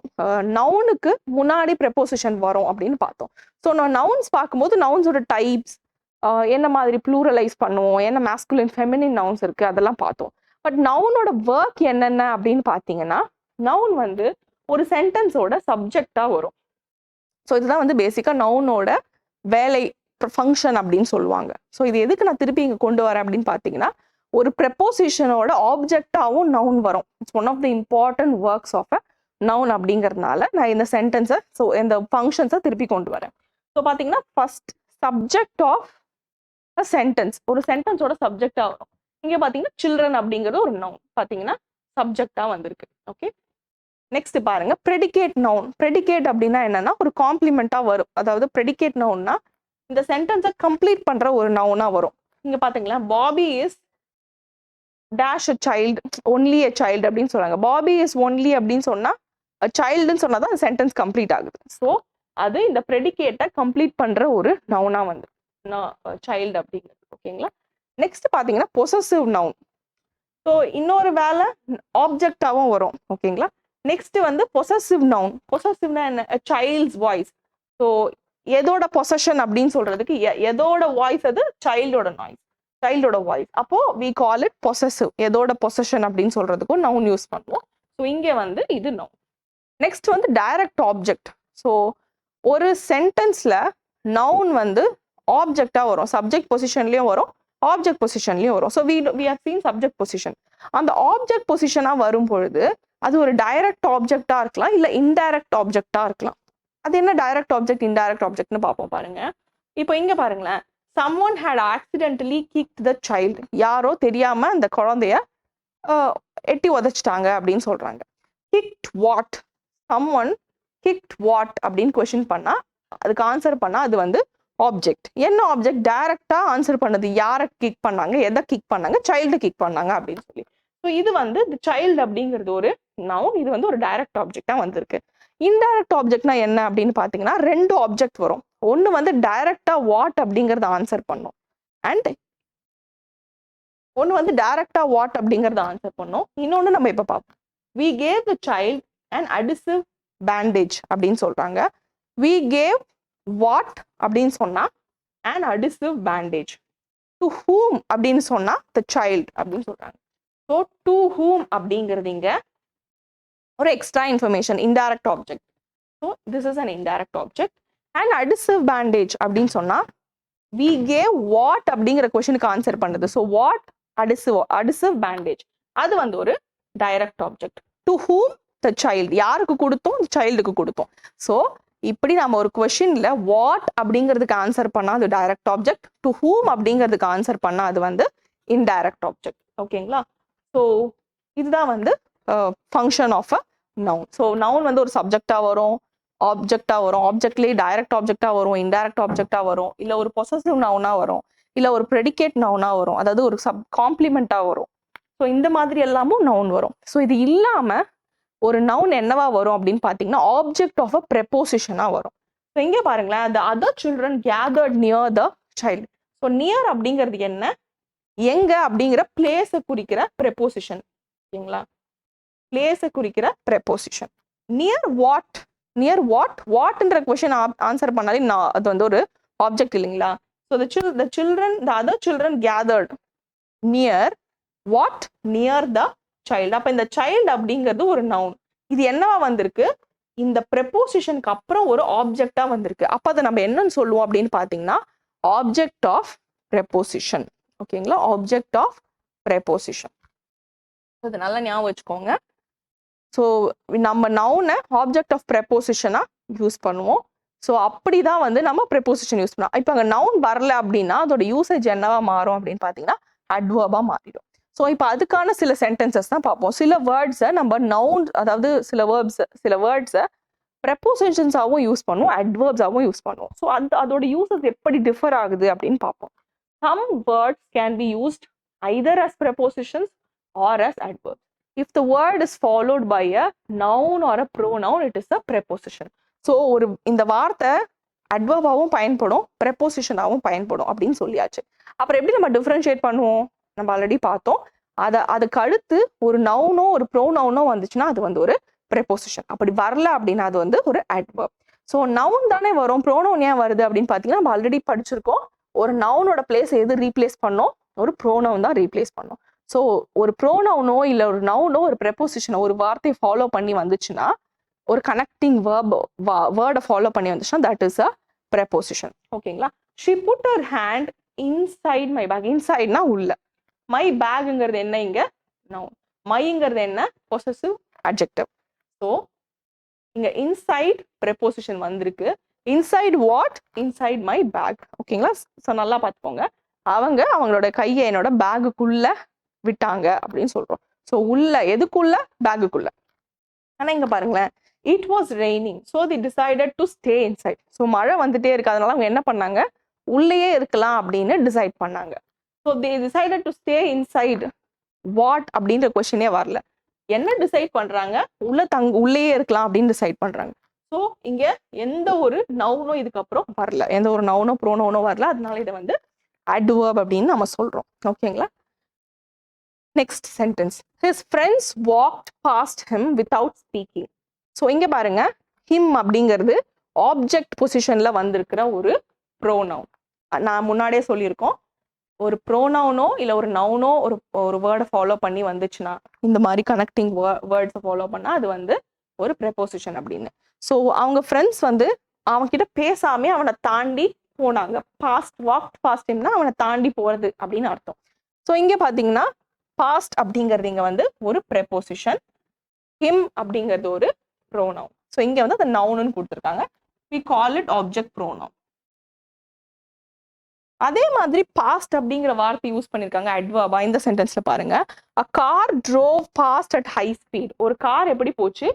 Speaker 1: நவுனுக்கு முன்னாடி ப்ரெப்போசிஷன் வரும் அப்படின்னு பார்த்தோம். ஸோ நான் நவுன்ஸ் பார்க்கும்போது நவுன்ஸோட டைப்ஸ் என்ன மாதிரி ப்ளூரலைஸ் பண்ணுவோம், என்ன மேஸ்குலின் ஃபெமினின் நவுன்ஸ் இருக்கு அதெல்லாம் பார்த்தோம். பட் நவுனோட ஒர்க் என்னென்ன அப்படின்னு பார்த்தீங்கன்னா நவுன் வந்து ஒரு சென்டென்ஸோட சப்ஜெக்டா வரும். ஸோ இதுதான் வந்து பேசிக்கா நவுனோட வேலை ஃபங்க்ஷன் அப்படின்னு சொல்லுவாங்க. ஸோ இது எதுக்கு நான் திருப்பி இங்கே கொண்டு வரேன் அப்படின்னு பார்த்தீங்கன்னா ஒரு ப்ரெப்போசிஷனோட ஆப்ஜெக்டாகவும் நவுன் வரும். It's one of the important works of a noun அப்படிங்கிறதுனால நான் இந்த சென்டென்ஸை ஸோ இந்த ஃபங்க்ஷன்ஸை திருப்பி கொண்டு வரேன். ஸோ பார்த்தீங்கன்னா first subject of a sentence, ஒரு சென்டென்ஸோட சப்ஜெக்டா வரும். இங்கே பார்த்தீங்கன்னா சில்ட்ரன் அப்படிங்கிறது ஒரு நவுன் பார்த்தீங்கன்னா சப்ஜெக்டா வந்திருக்கு. ஓகே, நெக்ஸ்ட் பாருங்க ப்ரெடிகேட் நவுன். ப்ரெடிகேட் அப்படின்னா என்னன்னா ஒரு காம்ப்ளிமெண்டா வரும். அதாவது ப்ரெடிகேட் நவுன்னா இந்த சென்டென்ஸை கம்ப்ளீட் பண்ற ஒரு நவுனா வரும். இங்க பாத்தீங்களா Bobby is dash a child, only a child அப்படின்னு சொல்றாங்க. பாபி இஸ் ஒன்லி அப்படின்னு சொன்னா சைல்டுன்னு சொன்னாதான் அந்த சென்டென்ஸ் கம்ப்ளீட் ஆகுது. ஸோ அது இந்த ப்ரெடிகேட்டை கம்ப்ளீட் பண்ற ஒரு நவுனா வந்து சைல்டு அப்படிங்கிறது. ஓகேங்களா? நெக்ஸ்ட் பாத்தீங்கன்னா பொசசிவ் நவுன். ஸோ இன்னொரு வேலை ஆப்ஜெக்டாவும் வரும். ஓகேங்களா? நெக்ஸ்ட் வந்து பொசசிவ் நவுன். பொசசிவ்னா என்ன? Child's voice. ஸோ எதோட பொசஷன் அப்படின்னு சொல்றதுக்கு எதோட வாய்ஸ்? அது சைல்டோட நாய்ஸ், சைல்டோட வாய்ஸ். அப்போ வி கால் இட் பொசசிவ். எதோட பொசஷன் அப்படின்னு சொல்றதுக்கும் நவுன் யூஸ் பண்ணுவோம். ஸோ இங்கே வந்து இது நவுன். நெக்ஸ்ட் வந்து டைரக்ட் ஆப்ஜெக்ட். ஸோ ஒரு சென்டென்ஸ்ல நவுன் வந்து ஆப்ஜெக்டா வரும். சப்ஜெக்ட் பொசிஷன்லயும் வரும், ஆப்ஜெக்ட் பொசிஷன்லயும் வரும். So we have seen subject position. அந்த ஆப்ஜெக்ட் பொசிஷனா வரும் பொழுது அது ஒரு டைரக்ட் ஆப்ஜெக்டா இருக்கலாம், இல்ல இன்டைரக்ட் ஆப்ஜெக்டா இருக்கலாம். அது என்ன டைரக்ட் ஆப்ஜெக்ட் இன்டைரக்ட் ஆப்ஜெக்ட்னு பார்ப்போம் பாருங்க. இப்போ இங்க பாருங்களேன், someone had accidentally kicked the child. யாரோ தெரியாம அந்த குழந்தைய எட்டி உதைச்சிட்டாங்க அப்படின்னு சொல்றாங்க. kicked what? someone kicked what அப்படின்னு கொஸ்டின் பண்ணா அதுக்கு ஆன்சர் பண்ணா அது வந்து ஆப்ஜெக்ட். என்ன ஆப்ஜெக்ட்? டைரக்டா ஆன்சர் பண்ணது. யாரை கிக் பண்ணாங்க, எதை கிக் பண்ணாங்க? சைல்டு கிக் பண்ணாங்க அப்படின்னு சொல்லி. ஸோ இது வந்து சைல்டு அப்படிங்கிறது ஒரு நவுன். இது வந்து ஒரு டைரக்ட் ஆப்ஜெக்டா வந்திருக்கு. இன்டைரக்ட் ஆப்ஜெக்ட்னா என்ன அப்படின்னு பாத்தீங்கன்னா ரெண்டு ஆப்ஜெக்ட் வரும். ஒன்னு வந்து டைரக்டா வாட் அப்படிங்கறத ஆன்சர் பண்ணும், அண்ட் ஒன்னு வந்து டைரக்டா வாட் அப்படிங்கறத ஆன்சர் பண்ணும். இன்னொன்னு நம்ம இப்ப பார்ப்போம். we gave the child an adhesive bandage அப்படின்னு சொல்றாங்க. we gave what அப்படின்னு சொன்னா an adhesive bandage. to whom அப்படின்னு சொன்னா the child அப்படின்னு சொல்றாங்க. so to whom அப்படிங்கிறது இங்க ஒரு extra information, indirect object. So this is an indirect object. And adhesive bandage அப்படின்னு சொன்னா we gave what அப்படிங்கிற கொஸ்டினுக்கு ஆன்சர் பண்ணுது. ஸோ வாட் அடிசிவ் பேண்டேஜ் அது வந்து ஒரு direct object. To whom the child, யாருக்கு கொடுத்தோம், சைல்டுக்கு கொடுத்தோம். ஸோ இப்படி நம்ம ஒரு கொஸ்டின்ல வாட் அப்படிங்கிறதுக்கு ஆன்சர் பண்ணா அது டைரக்ட் ஆப்ஜெக்ட், டு ஹூம் அப்படிங்கிறதுக்கு ஆன்சர் பண்ணா அது வந்து இன்டைரக்ட் ஆப்ஜெக்ட். ஓகேங்களா? ஸோ இதுதான் வந்து function of a noun. So noun வந்து ஒரு சப்ஜெக்டா வரும், ஆப்ஜெக்டா வரும், ஆப்ஜெக்ட்லேயே டைரக்ட் ஆப்ஜெக்டா வரும், இன்டைரக்ட் ஆப்ஜெக்டா வரும், இல்லை ஒரு பொசசிவ் நவுனா வரும், இல்லை ஒரு ப்ரெடிகேட் நவுனா வரும், அதாவது ஒரு காம்ப்ளிமெண்டா வரும். ஸோ இந்த மாதிரி எல்லாமும் நவுன் வரும். ஸோ இது இல்லாம ஒரு நவுன் என்னவா வரும் அப்படின்னு பார்த்தீங்கன்னா ஆப்ஜெக்ட் ஆஃப் அ ப்ரெப்போசிஷனா வரும். ஸோ இங்கே பாருங்களேன், the other children gathered near the child. So near அப்படிங்கிறது என்ன, எங்க அப்படிங்கிற பிளேஸை குறிக்கிற ப்ரெப்போசிஷன். ஓகேங்களா? பிளேஸை குறிக்கிற ப்ரெப்போசிஷன். நியர் வாட், நியர் வாட்ன்ற கொஸ்டின் ஆன்சர் பண்ணாலே அது வந்து ஒரு ஆப்ஜெக்ட் இல்லைங்களா? So the other children gathered near what, near the child. அப்ப இந்த சைல்டு அப்படிங்கிறது ஒரு நவுன். இது என்னவா வந்திருக்கு, இந்த ப்ரெப்போசிஷனுக்கு அப்புறம் ஒரு ஆப்ஜெக்டா வந்திருக்கு. அப்ப அதை நம்ம என்னன்னு சொல்லுவோம் அப்படின்னு பாத்தீங்கன்னா ஆப்ஜெக்ட் ஆஃப் ப்ரெப்போசிஷன். ஓகேங்களா? Object of preposition. அது நல்லா ஞாபகம் வச்சுக்கோங்க. ஸோ நம்ம நவுனை ஆப்ஜெக்ட் ஆஃப் ப்ரெப்போசிஷனா யூஸ் பண்ணுவோம். ஸோ அப்படிதான் வந்து நம்ம ப்ரெப்போசிஷன் யூஸ் பண்ணுவோம். இப்போ அங்கே நவுன் வரல அப்படின்னா அதோட யூசேஜ் என்னவா மாறும் அப்படின்னு பார்த்தீங்கன்னா அட்வர்பா மாறிடும். ஸோ இப்போ அதுக்கான சில சென்டென்சஸ் தான் பார்ப்போம். சில வேர்ட்ஸை நம்ம நவுன், அதாவது சில வேர்ட்ஸை ப்ரெப்போசிஷன்ஸாகவும் யூஸ் பண்ணுவோம், அட்வர்ப்ஸாகவும் யூஸ் பண்ணுவோம். ஸோ அதோட யூசஸ் எப்படி டிஃபர் ஆகுது அப்படின்னு பார்ப்போம். Some words can be used either as prepositions or as adverbs. If the word is followed by a noun or a pronoun, it is a preposition. So இந்த வார்த்தை அட்வர்பாவும் பயன்படும், ப்ரெப்போசிஷனாகவும் பயன்படும் அப்படின்னு சொல்லியாச்சு. அப்புறம் எப்படி நம்ம டிஃபரன்ஷியேட் பண்ணுவோம், நம்ம ஆல்ரெடி பார்த்தோம். அதுக்கு அடுத்து ஒரு நவுனோ ஒரு ப்ரோனவுனோ வந்துச்சுன்னா அது வந்து ஒரு ப்ரெப்போசிஷன். அப்படி வரல அப்படின்னா அது வந்து ஒரு அட்வர்ப். ஸோ நவுன் தானே வரும், ப்ரோனவுன் ஏன் வருது அப்படின்னு பார்த்தீங்கன்னா நம்ம ஆல்ரெடி படிச்சிருக்கோம். ஒரு நவுனோட பிளேஸ் எது ரீப்ளேஸ் பண்ணோம், ஒரு ப்ரோனவுன் தான் ரீப்ளேஸ் பண்ணோம். ஸோ ஒரு ப்ரோனவுனோ இல்லை ஒரு நவுனோ ஒரு ப்ரெப்போசிஷனோ ஒரு வார்த்தையை ஃபாலோ பண்ணி வந்துச்சுன்னா, ஒரு கனெக்டிங் வேர்டை ஃபாலோ பண்ணி வந்துச்சுன்னா தட் இஸ் அ ப்ரெப்போசிஷன். ஓகேங்களா? She put her hand inside my bag. இன்சைட்னா உள்ள, மை பேக்ங்கிறது என்ன, இங்க நவுன், மைங்கிறது என்ன, பொசசிவ் அட்ஜெக்டிவ். ஸோ இங்க இன்சைட் ப்ரெப்போசிஷன் வந்திருக்கு. Inside what, inside my bag. ஓகேங்களா? ஸோ நல்லா பார்த்துக்கோங்க. அவங்களோட கையை என்னோட பேகுக்குள்ள விட்டாங்க அப்படின்னு சொல்றோம். ஸோ உள்ள, எதுக்குள்ள, பேகுக்குள்ள. ஆனா இங்க பாருங்களேன், it was raining so the decided to stay inside. So மழை வந்துட்டே இருக்கு, அதனால அவங்க என்ன பண்ணாங்க, உள்ளேயே இருக்கலாம் அப்படின்னு டிசைட் பண்ணாங்க. So they decided to stay inside what அப்படின்ற கொஸ்டினே வரல. என்ன டிசைட் பண்றாங்க, உள்ளேயே இருக்கலாம் அப்படின்னு டிசைட் பண்றாங்க. ஸோ இங்க எந்த ஒரு நவுனோ இதுக்கப்புறம் வரல, எந்த ஒரு நவுனோ ப்ரோனவுனோ வரல. அதனால இதை வந்து அட்வர்ப் அப்படின்னு நம்ம சொல்றோம். ஓகேங்களா? Next sentence, his friends walked past him without speaking. So இங்க பாருங்க, ஹிம் அப்படிங்கிறது ஆப்ஜெக்ட் பொசிஷன்ல வந்திருக்கிற ஒரு ப்ரோனவுன். நான் முன்னாடியே சொல்லியிருக்கோம், ஒரு ப்ரோனவுனோ இல்லை ஒரு நவுனோ ஒரு வேர்டை ஃபாலோ பண்ணி வந்துச்சுன்னா, இந்த மாதிரி கனெக்டிங் வேர்ட்ஸை ஃபாலோ பண்ணா அது வந்து ஒரு ப்ரெப்போசிஷன் அப்படின்னு. ஸோ அவங்க ஃப்ரெண்ட்ஸ் வந்து அவன் கிட்ட பேசாமே அவனை தாண்டி போனாங்க. வாக்ட் பாஸ்ட் ஹிம்னா அவனை தாண்டி போறது அப்படின்னு அர்த்தம். ஸோ இங்க பாத்தீங்கன்னா பாஸ்ட் அப்படிங்கிறது இங்க வந்து ஒரு ப்ரெப்போசிஷன், ஹிம் அப்படிங்கிறது ஒரு ப்ரோனவுன். ஸோ இங்க வந்து அந்த நவுன்னு கொடுத்துருக்காங்க. we call it object pronoun. அதே மாதிரி பாஸ்ட் அப்படிங்கிற வார்த்தை யூஸ் பண்ணிருக்காங்க அட்வர்பா இந்த சென்டென்ஸ்ல பாருங்க. a car drove past at high speed. ஒரு கார் எப்படி போச்சு,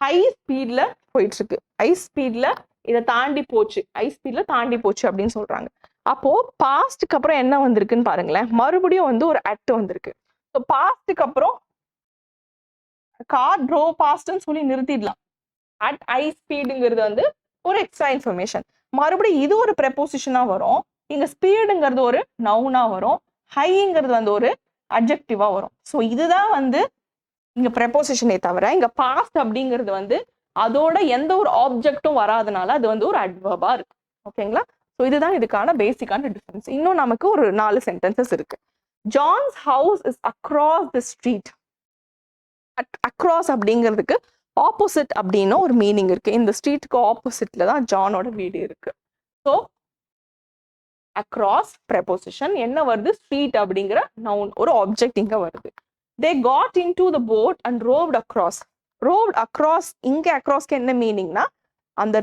Speaker 1: ஹை ஸ்பீட்ல போயிட்டு இருக்கு, ஹை ஸ்பீட்ல இதை தாண்டி போச்சு, ஹை ஸ்பீட்ல தாண்டி போச்சு அப்படின்னு சொல்றாங்க. அப்போ பாஸ்டுக்கு அப்புறம் என்ன வந்திருக்குன்னு பாருங்களேன், மறுபடியும் வந்து ஒரு அட் வந்திருக்கு. ஸோ பாஸ்டுக்கு அப்புறம் கார் ட்ரோவ் பாஸ்ட்னு சொல்லி நிறுத்திடலாம். அட் ஹை ஸ்பீடுங்கிறது வந்து ஒரு எக்ஸ்ட்ரா இன்ஃபர்மேஷன். மறுபடியும் இது ஒரு ப்ரெப்போசிஷனா வரும். இங்க ஸ்பீடுங்கிறது ஒரு நவுனா வரும், ஹைங்கிறது வந்து ஒரு அட்ஜெக்டிவா வரும். ஸோ இதுதான் வந்து இங்க ப்ரெப்போசிஷனே தவிர இங்க பாஸ்ட் அப்படிங்கிறது வந்து அதோட எந்த ஒரு ஆப்ஜெக்டும் வராதனால அது வந்து ஒரு அட்வர்பா இருக்கு. ஓகேங்களா? ஸோ இதுதான் இதுக்கான பேசிக்கான டிஃபரன்ஸ். இன்னும் நமக்கு ஒரு 4 சென்டென்சஸ் இருக்கு. John's house is across the street. Across அப்படிங்கிறதுக்கு ஆப்போசிட் அப்படின்னு ஒரு மீனிங் இருக்கு. இந்த ஸ்ட்ரீட்டுக்கு ஆப்போசிட்ல தான் ஜானோட வீடு இருக்கு. ஸோ அக்ராஸ் ப்ரெபோசிஷன் என்ன வருது, ஸ்ட்ரீட் அப்படிங்கிற நவுன் ஒரு ஆப்ஜெக்ட் இங்க வருது. They got into the boat and rowed across. Rowed across, இங்க அக்ராஸ்க்கு என்ன மீனிங்னா அந்த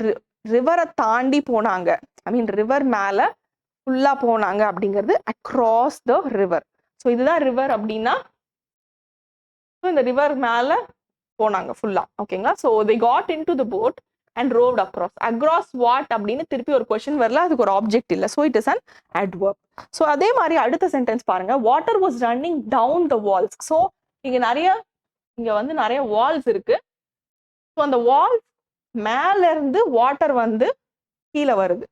Speaker 1: ரிவரை தாண்டி போனாங்க, ஐ மீன் ரிவர் மேல ஃபுல்லா போனாங்க அப்படிங்கிறது அக்ராஸ் த ரிவர். ஸோ இதுதான் ரிவர் அப்படின்னா இந்த ரிவர் மேல போனாங்க ஃபுல்லா. ஓகேங்களா? So they got into the boat and rowed across. Across what அப்படின்னு திருப்பி ஒரு கொஸ்டின் வரல, அதுக்கு ஒரு ஆப்ஜெக்ட் இல்லை. So it is an adverb. So அதே மாதிரி அடுத்த சென்டென்ஸ் பாருங்க, water was running down the walls. So இங்க வந்து நிறைய வால்ஸ் இருக்கு. ஸோ அந்த வால்ஸ் மேல இருந்து வாட்டர் வந்து கீழே வருது.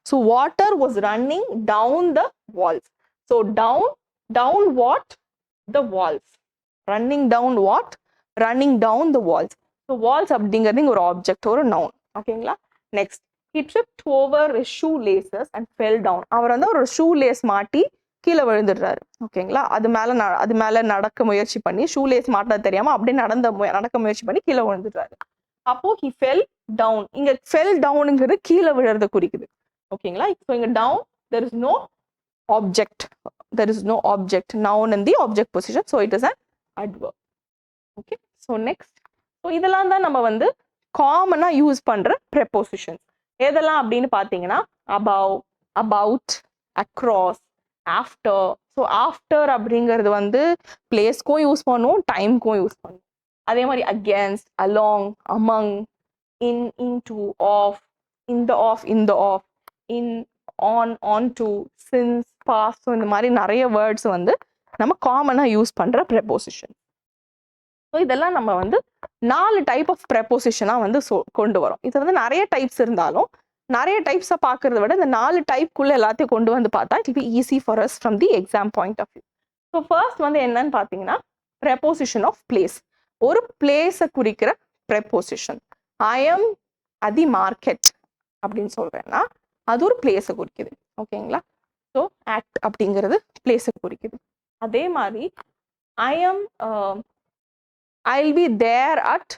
Speaker 1: So water was running down the walls. So down what the walls. Running down what, running down the walls. So walls அப்படிங்கிறது இங்க ஒரு ஆப்ஜெக்ட், ஒரு நவுன். ஓகேங்களா? Next, he tripped over his shoelaces and fell down. அவர் வந்து ஒரு shoe lace மாட்டி கீழே விழுந்துடுறாரு. ஓகேங்களா? அது மேல நடக்க முயற்சி பண்ணி, ஷூ லேஸ் மாட்டினது தெரியாம அப்படியே நடக்க முயற்சி பண்ணி கீழே விழுந்துடுறாரு. அப்போ he fell down. இங்க fell downங்கிறது கீழே விழுறத குறிக்குது. ஓகேங்களா? ஸோ இங்க down, there is no object, noun in the object position, so it is an adverb. Okay, so next, so இதெல்லாம் தான் நம்ம வந்து காமனா யூஸ் பண்ற prepositions. எதெல்லாம் அப்படின்னு பாத்தீங்கன்னா above, about, across, after. So after அப்படிங்கிறது வந்து பிளேஸ்க்கும் யூஸ் பண்ணுவோம், டைம்க்கும் யூஸ் பண்ணுவோம். அதே மாதிரி against, along, among, in, into, of, in the of, in, on to, since, past. So இந்த மாதிரி நிறைய வேர்ட்ஸ் வந்து நம்ம காமனா யூஸ் பண்ற preposition. ஸோ இதெல்லாம் நம்ம வந்து 4 டைப் ஆஃப் ப்ரெப்போசிஷனா வந்து கொண்டு வரோம். இது வந்து நிறைய டைப்ஸ் இருந்தாலும் நிறைய டைப்ஸை பார்க்கறத விட இந்த 4 டைப்குள்ள எல்லாத்தையும் கொண்டு வந்து பார்த்தா it be easy for us from the exam point of view. So first வந்து என்னன்னு பார்த்தீங்கன்னா ப்ரெப்போசிஷன் ஆஃப் பிளேஸ். ஒரு பிளேஸை குறிக்கிற preposition. I am at the market அப்படின்னு சொல்றேன்னா அது ஒரு பிளேஸை குறிக்குது. ஓகேங்களா? ஸோ ஆக்ட் அப்படிங்கிறது பிளேஸை குறிக்குது. அதே மாதிரி I am I'll be there at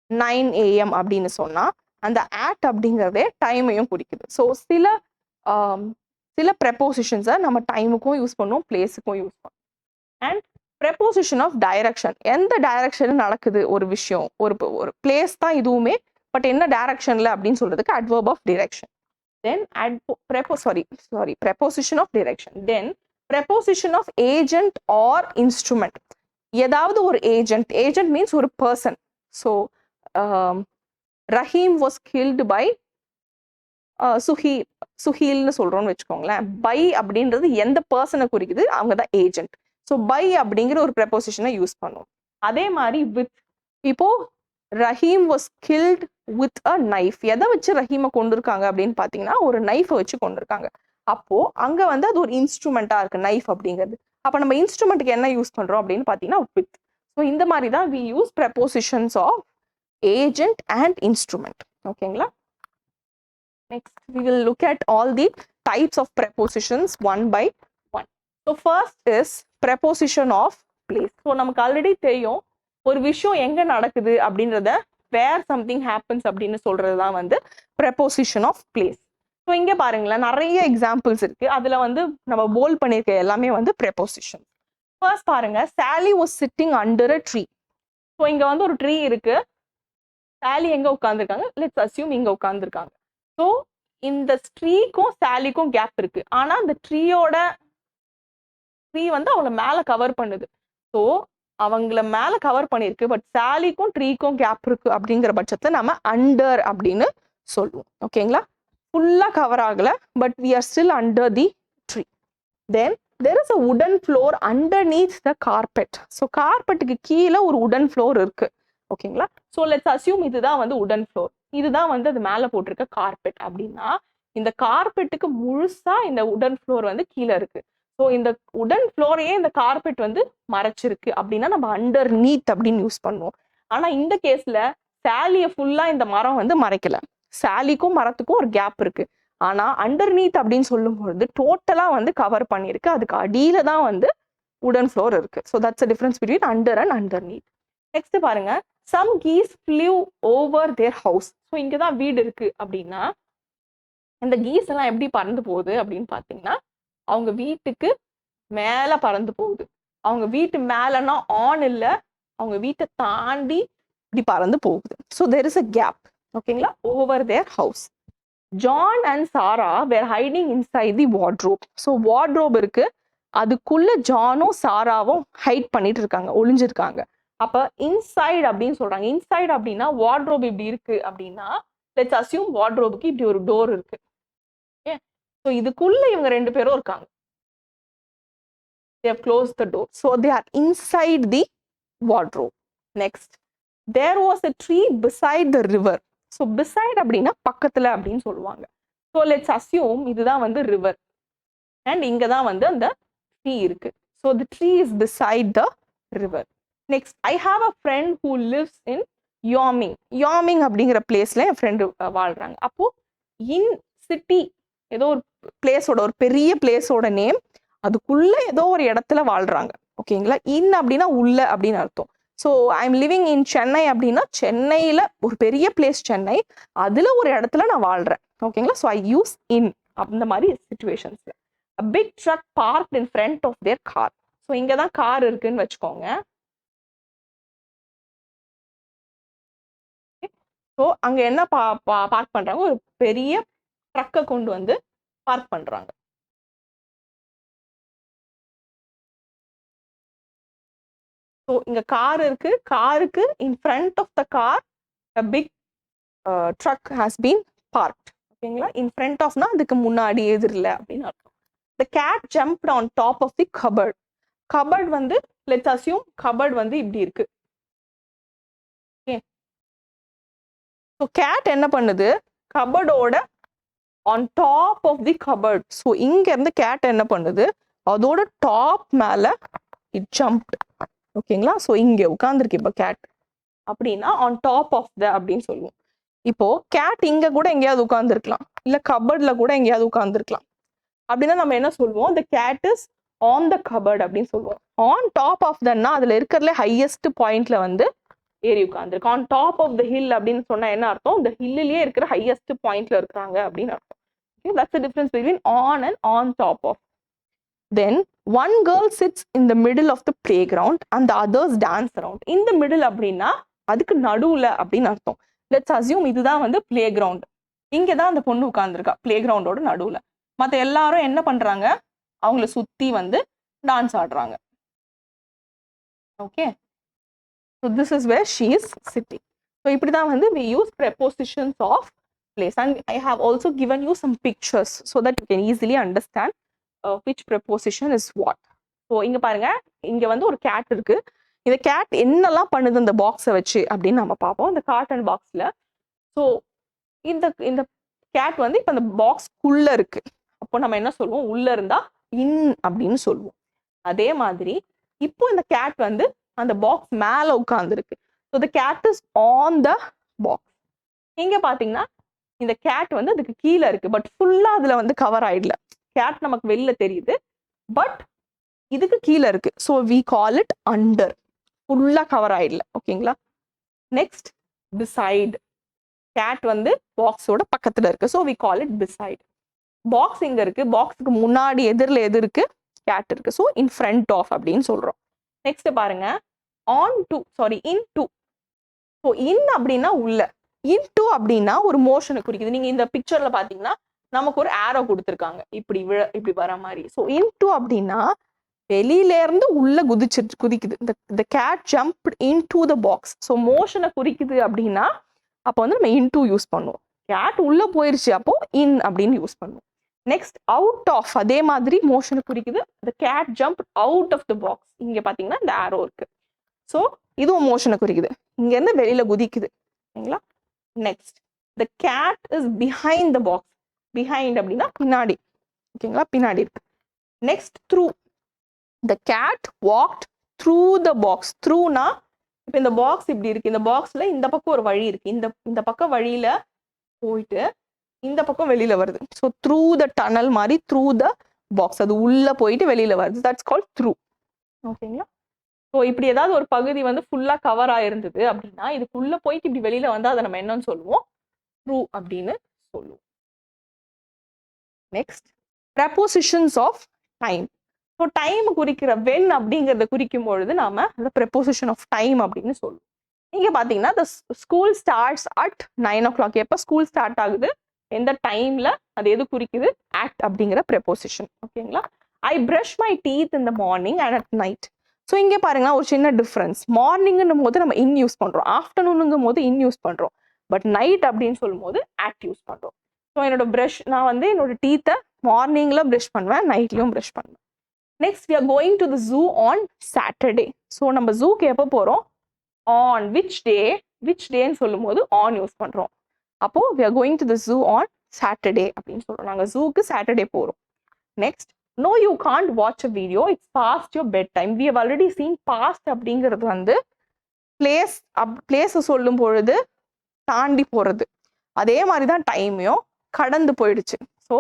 Speaker 1: 9 AM அப்படின்னு சொன்னா அந்த at அப்படிங்கிறதே டைமையும் குறிக்குது. ஸோ சில ப்ரெப்போசிஷன்ஸை நம்ம டைமுக்கும் யூஸ் பண்ணுவோம், பிளேஸுக்கும் யூஸ் பண்ணுவோம். And preposition of direction. எந்த டைரக்ஷனில் நடக்குது ஒரு விஷயம், ஒரு பிளேஸ் தான் இதுவுமே, பட் என்ன டைரக்ஷன்ல அப்படின்னு சொல்றதுக்கு adverb of direction. Then preposition of direction. Then preposition of agent or instrument. ஏதாவது ஒரு ஏஜென்ட் மீன்ஸ் ஒரு person. So Rahim was killed by சுஹீல்னு சொல்றோம்னு வச்சுக்கோங்களேன். பை அப்படின்றது எந்த பர்சனை குறிக்குது, அவங்க தான் ஏஜென்ட். ஸோ பை அப்படிங்கிற ஒரு ப்ரெப்போசிஷனை யூஸ் பண்ணுவோம். அதே மாதிரி வித், இப்போ Rahim was killed with a knife. எதை வச்சு ரஹீமை கொண்டிருக்காங்க அப்படின்னு பார்த்தீங்கன்னா ஒரு நைஃபை வச்சு கொண்டிருக்காங்க. அப்போ அங்க வந்து அது ஒரு இன்ஸ்ட்ருமெண்டா இருக்கு நைஃப் அப்படிங்கிறது. அப்போ நம்ம இன்ஸ்ட்ருமெண்ட்டுக்கு என்ன யூஸ் பண்றோம் அப்படின்னு பார்த்தீங்கன்னா வித். ஸோ இந்த மாதிரி தான் we use prepositions of agent and instrument. ஓகேங்களா? Next we will look at all the types of prepositions one by one. So first is preposition of place. So நமக்கு ஆல்ரெடி தெரியும் ஒரு விஷயம் எங்க நடக்குது அப்படின்றத where something happens அப்படின்னு சொல்றது தான் வந்து preposition of place. ஸோ இங்க பாருங்களேன் நிறைய எக்ஸாம்பிள்ஸ் இருக்கு. அதுல வந்து நம்ம போல்ட் பண்ணிருக்க எல்லாமே வந்து preposition. ஃபர்ஸ்ட் பாருங்க, சாலி was sitting under a tree. So இங்க வந்து ஒரு ட்ரீ இருக்கு, சாலி எங்க உட்காந்துருக்காங்க, லெட்ஸ் அஸ்யூம் இங்க உட்காந்துருக்காங்க. ஸோ இந்த ட்ரீக்கும் சாலிக்கும் கேப் இருக்கு. ஆனா இந்த ட்ரீ வந்து அவங்கள மேல கவர் பண்ணுது. ஸோ அவங்கள மேல கவர் பண்ணிருக்கு, பட் சாலிக்கும் ட்ரீக்கும் கேப் இருக்கு அப்படிங்கிற பட்சத்துல நம்ம அண்டர் அப்படின்னு சொல்லுவோம். ஓகேங்களா? ஃபுல்லா கவர் ஆகல, but we are still under the tree. Then there is a wooden floor underneath the carpet. So கார்பெட்டுக்கு கீழே ஒரு உடன் ஃப்ளோர் இருக்கு. ஓகேங்களா? ஸோ லெட்ஸ் அஸ்யூம் இதுதான் வந்து உடன் ஃப்ளோர், இதுதான் வந்து அது மேல போட்டிருக்க கார்பெட் அப்படின்னா இந்த கார்பெட்டுக்கு முழுசா இந்த உடன் ஃப்ளோர் வந்து கீழே இருக்கு. ஸோ இந்த உடன் ஃப்ளோரையே இந்த கார்பெட் வந்து மறைச்சிருக்கு அப்படின்னா நம்ம அண்டர் நீத் அப்படின்னு யூஸ் பண்ணுவோம். ஆனா இந்த கேஸ்ல சாலியை ஃபுல்லா இந்த மரம் வந்து மறைக்கல, சாலிக்கும் மரத்துக்கும் ஒரு கேப் இருக்கு. ஆனா அண்டர் நீத் அப்படின்னு சொல்லும் பொழுது டோட்டலா வந்து கவர் பண்ணிருக்கு, அதுக்கு அடியில தான் வந்து உடன் ஃப்ளோர் இருக்கு. So that's a difference between under and underneath. Next பாருங்க, some geese flew over their house. So இங்கே தான் வீடு இருக்கு அப்படின்னா இந்த கீஸ் எல்லாம் எப்படி பறந்து போகுது அப்படின்னு பார்த்தீங்கன்னா அவங்க வீட்டுக்கு மேலே பறந்து போகுது. அவங்க வீட்டு மேலன்னா ஆன் இல்லை, அவங்க வீட்டை தாண்டி இப்படி பறந்து போகுது. So there is a gap. ஓகேங்களா, over their house. John and Sarah were hiding inside the wardrobe. So wardrobe இருக்கு, அதுக்குள்ள ஜானும் சாராவும் ஹைட் பண்ணிட்டு இருக்காங்க, ஒளிஞ்சிருக்காங்க. அப்ப இன்சைட் அப்படின்னு சொல்றாங்க. இன்சைட் அப்படின்னா வார்ட்ரோப் இப்படி இருக்கு அப்படின்னா லெட்ஸ் அஸ்யூம் வார்ட்ரோபுக்கு இப்படி ஒரு டோர் இருக்கு. ஓகே, ஸோ இதுக்குள்ள இவங்க ரெண்டு பேரும் இருக்காங்க. they have closed the door, so they are inside the wardrobe. Next, there was a tree beside the river. so beside அப்படின்னா பக்கத்துல அப்படின்னு சொல்லுவாங்க. so let's assume இதுதான் வந்து river and இங்க தான் வந்து அந்த tree இருக்கு. so the tree is beside the river. next, I have a friend who lives in Wyoming. Wyoming அப்படிங்கிற பிளேஸ்ல என் ஃப்ரெண்டு வாழ்றாங்க. அப்போ இன் சிட்டி ஏதோ ஒரு பிளேஸோட, ஒரு பெரிய பிளேஸோட நேம், அதுக்குள்ள ஏதோ ஒரு இடத்துல வாழ்றாங்க. ஓகேங்களா, இன் அப்படின்னா உள்ள அப்படின்னு அர்த்தம். So I am living in Chennai அப்படின்னா சென்னையில ஒரு பெரிய பிளேஸ் சென்னை, அதுல ஒரு இடத்துல நான் வாழ்றேன். ஓகேங்களா, ஸோ ஐ யூஸ் இன் அந்த மாதிரி சிச்சுவேஷன்ஸ்ல. a big truck parked in front of their car. So இங்க தான் கார் இருக்குன்னு வச்சுக்கோங்க. ஸோ அங்க என்ன பார்க் பண்றாங்க, ஒரு பெரிய ட்ரக்கை கொண்டு வந்து பார்க் பண்றாங்க. ஸோ இங்க கார் இருக்கு, காருக்கு in front of the car a big truck has been parked. ஓகேங்களா, இன் ஃப்ரண்ட் ஆஃப்னா அதுக்கு முன்னாடி எதிரில் அப்படின்னு அர்த்தம். the cat jumped on top of the cupboard. cupboard வந்து let's assume cupboard வந்து இப்படி இருக்கு. ஓகே, ஸோ கேட் என்ன பண்ணுது, கபர்டோட on top of the cupboard. So இங்க இருந்து கேட் என்ன பண்ணுது, அதோட டாப் மேல it jumped. ஓகேங்களா, ஸோ இங்க உட்காந்துருக்கு இப்போ கேட் அப்படின்னா on top of the அப்படின்னு சொல்லுவோம். இப்போ கேட் இங்க கூட எங்கேயாவது உட்காந்துருக்கலாம், இல்ல கபர்ட்ல கூட எங்கேயாவது உட்காந்துருக்கலாம். அப்படின்னா நம்ம என்ன சொல்லுவோம், the cat is on the cupboard அப்படின்னு சொல்லுவோம். on top of the-னா அதுல இருக்கிறதுல ஹையஸ்ட் பாயிண்ட்ல வந்து ஏறி உட்காந்துருக்கு. on top of the hill அப்படின்னு சொன்னா என்ன அர்த்தம், இந்த ஹில்லிலேயே இருக்கிற ஹையஸ்ட் பாயிண்ட்ல இருக்கிறாங்க அப்படின்னு அர்த்தம். Okay, that's the difference between on and on top of. Then one girl sits in the middle of the playground and the others dance around. in the middle அப்படின்னா அதுக்கு நடுவுல அப்படின்னு அர்த்தம். let's assume இதுதான் வந்து பிளே கிரவுண்ட், இங்க தான் அந்த பொண்ணு உட்கார்ந்துருக்கா பிளே கிரவுண்டோட நடுவுல. மற்ற எல்லாரும் என்ன பண்றாங்க, அவங்கள சுத்தி வந்து டான்ஸ் ஆடுறாங்க. Okay, so this is where she is sitting. so இப்படி தான் வந்து we use prepositions of place, and I have also given you some pictures so that you can easily understand which preposition is what. so இங்க பாருங்க, இங்க வந்து ஒரு gate இருக்கு. இந்த கேட் என்னெல்லாம் பண்ணுது இந்த பாக்ஸை வச்சு அப்படின்னு நம்ம பார்ப்போம் இந்த காட்டன் பாக்ஸ்ல. ஸோ இந்த இந்த கேட் வந்து இப்போ அந்த பாக்ஸ்க்குள்ள இருக்கு. அப்போ நம்ம என்ன சொல்லுவோம், உள்ள இருந்தா இன் அப்படின்னு சொல்லுவோம். அதே மாதிரி இப்போ இந்த கேட் வந்து அந்த பாக்ஸ் மேல உட்கார்ந்துருக்கு. So the cat is on the box. இங்க பாத்தீங்கன்னா இந்த கேட் வந்து அதுக்கு கீழே இருக்கு, பட் ஃபுல்லா அதுல வந்து கவர் ஆயிடல. கேட் நமக்கு வெளியில தெரியுது, பட் இதுக்கு கீழே இருக்கு. So we call it under, ஃபுல்லா கவர் ஆயிடல. ஓகேங்களா, நெக்ஸ்ட் பிசைட். கேட் வந்து பாக்ஸோட பக்கத்துல இருக்கு, so we call it beside. Box இங்க இருக்கு, பாக்ஸுக்கு முன்னாடி எதிரில் எது இருக்கு, கேட் இருக்கு. ஸோ இன் ஃப்ரண்ட் ஆஃப் அப்படின்னு சொல்றோம். நெக்ஸ்ட் பாருங்க, on to, sorry in to. So in அப்படின்னா உள்ள, இன் டு அப்படின்னா ஒரு மோஷனை குறிக்குது. நீங்க இந்த பிக்சர்ல பாத்தீங்கன்னா நமக்கு ஒரு ஆரோ கொடுத்துருக்காங்க, இப்படி இப்படி வர மாதிரி. ஸோ இன் டு அப்படின்னா வெளியில இருந்து உள்ள குதிக்குது. இந்த cat jump into the box. So மோஷனை குறிக்குது அப்படின்னா அப்போ வந்து நம்ம இன் டு யூஸ் பண்ணுவோம். கேட் உள்ள போயிருச்சு, அப்போ இன் அப்படின்னு யூஸ் பண்ணுவோம். நெக்ஸ்ட் அவுட் ஆஃப், அதே மாதிரி மோஷனை குறிக்குது. the cat jumped out of the box. இங்க பாத்தீங்கன்னா இந்த ஆரோ இருக்கு. ஸோ இதுவும் மோஷனை குறிக்குது, இங்க இருந்து வெளியில குதிக்குது. ஓகேங்களா, next the cat is behind the box. behind அப்படின்னா பின்னாடி. ஓகேங்களா, பின்னாடி இருக்கு. Next through. the cat walked through the box. throughனா இப்போ இந்த பாக்ஸ் இப்படி இருக்கு, இந்த பாக்ஸ்ல இந்த பக்கம் ஒரு வழி இருக்கு, இந்த பக்கம் வழியில போயிட்டு இந்த பக்கம் வெளியில வருது. ஸோ த்ரூ த டனல் மாதிரி த்ரூ த பாக்ஸ், அது உள்ள போயிட்டு வெளியில வருது. That's called through. ஓகேங்களா, ஸோ இப்படி ஏதாவது ஒரு பகுதி வந்து ஃபுல்லாக கவர் ஆயிருந்தது அப்படின்னா இதுக்குள்ள போயிட்டு இப்படி வெளியில வந்து அதை நம்ம என்னன்னு சொல்லுவோம், ட்ரூ அப்படின்னு சொல்லுவோம். Next prepositions of time. So time குறிக்கிற வென் அப்படிங்கிறத குறிக்கும் பொழுது நாம அந்த ப்ரெப்போசிஷன் ஆஃப் டைம் அப்படின்னு சொல்லுவோம். இங்க பாத்தீங்கன்னா the school starts at 9 o'clock. எப்போ ஸ்கூல் ஸ்டார்ட் ஆகுது, எந்த டைம்ல, அது எது குறிக்குது, அட் அப்படிங்கிற ப்ரெப்போசிஷன். ஓகேங்களா. ஐ brush my teeth in the morning and at night. So இங்க பாருங்க ஒரு சின்ன டிஃப்ரென்ஸ். மார்னிங்கும் போது நம்ம இன் யூஸ் பண்றோம், ஆஃப்டர்நூனுங்கும் போது இன் யூஸ் பண்றோம், பட் நைட் அப்படின்னு சொல்லும் போது அட் யூஸ் பண்றோம். ஸோ என்னோட பிரஷ், நான் வந்து என்னோட டீத்தை மார்னிங்ல பிரஷ் பண்ணுவேன், நைட்லயும் பிரஷ் பண்ணுவேன். Next we are going to the zoo on Saturday. So நம்ம ஜூக்கு எப்போ போறோம், on which day, which டேன்னு சொல்லும் போது on யூஸ் பண்றோம். அப்போ we are going to the zoo on Saturday அப்படின்னு சொல்றோம். நாங்க ஜூக்கு சாட்டர்டே போறோம். Next no you can't watch a video, it's past your bedtime. we have already seen past அப்படிங்கிறது வந்து பிளேஸ் சொல்லும் பொழுது தாண்டி போறது. அதே மாதிரி தான் டைமையும் கடந்து போயிடுச்சு. ஸோ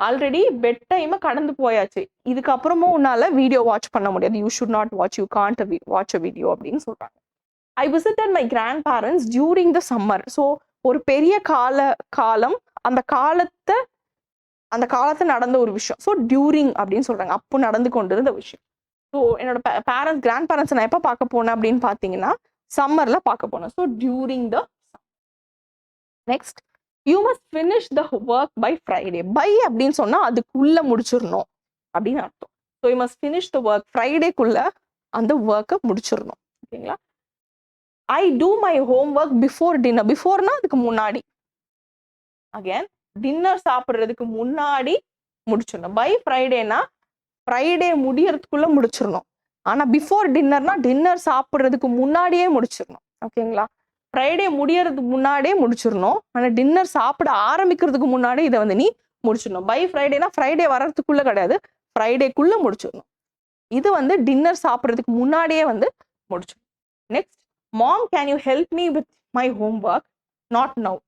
Speaker 1: ஆல்ரெடி பெட் டைமை கடந்து போயாச்சு, இதுக்கப்புறமும் உன்னால வீடியோ வாட்ச் பண்ண முடியாது, you should not watch, you can't watch a video அப்படின்னு சொல்றாங்க. I visited my grandparents during the summer. So ஒரு பெரிய காலம், அந்த காலத்தை நடந்த ஒரு விஷயம். ஸோ டியூரிங் அப்படின்னு சொல்றாங்க, அப்போ நடந்து கொண்டிருந்த விஷயம். ஸோ என்னோட பேரண்ட்ஸ், கிராண்ட் பேரண்ட்ஸ் நான் எப்போ பார்க்க போனேன் அப்படின்னு பார்த்தீங்கன்னா சம்மர்ல பார்க்க போனேன். So during the. Next you must finish the work by Friday. By அப்படின்னு சொன்னா அதுக்குள்ள முடிச்சிடணும் அப்படின்னு அர்த்தம். So you must finish the work, ஃப்ரைடேக்குள்ள அந்த ஒர்க்கை முடிச்சிடணும். ஓகேங்களா. I do my homework before dinner. பிஃபோர்னா அதுக்கு முன்னாடி, அகேன் டின்னர் சாப்பிட்றதுக்கு முன்னாடி முடிச்சிடணும். பை ஃப்ரைடேனா ஃப்ரைடே முடியறதுக்குள்ள முடிச்சிடணும். ஆனா பிஃபோர் டின்னர்னா டின்னர் சாப்பிட்றதுக்கு முன்னாடியே முடிச்சிடணும். ஓகேங்களா. ஃப்ரைடே முடியறதுக்கு முன்னாடியே முடிச்சிடணும், ஆனால் டின்னர் சாப்பிட ஆரம்பிக்கிறதுக்கு முன்னாடி இதை வந்து நீ முடிச்சிடணும். பை ஃப்ரைடேனா ஃப்ரைடே வர்றதுக்குள்ள கிடையாது, ஃப்ரைடேக்குள்ள முடிச்சிடணும். இது வந்து டின்னர் சாப்பிட்றதுக்கு முன்னாடியே வந்து முடிச்சிடணும். Next mom can you help me with my homework, not now,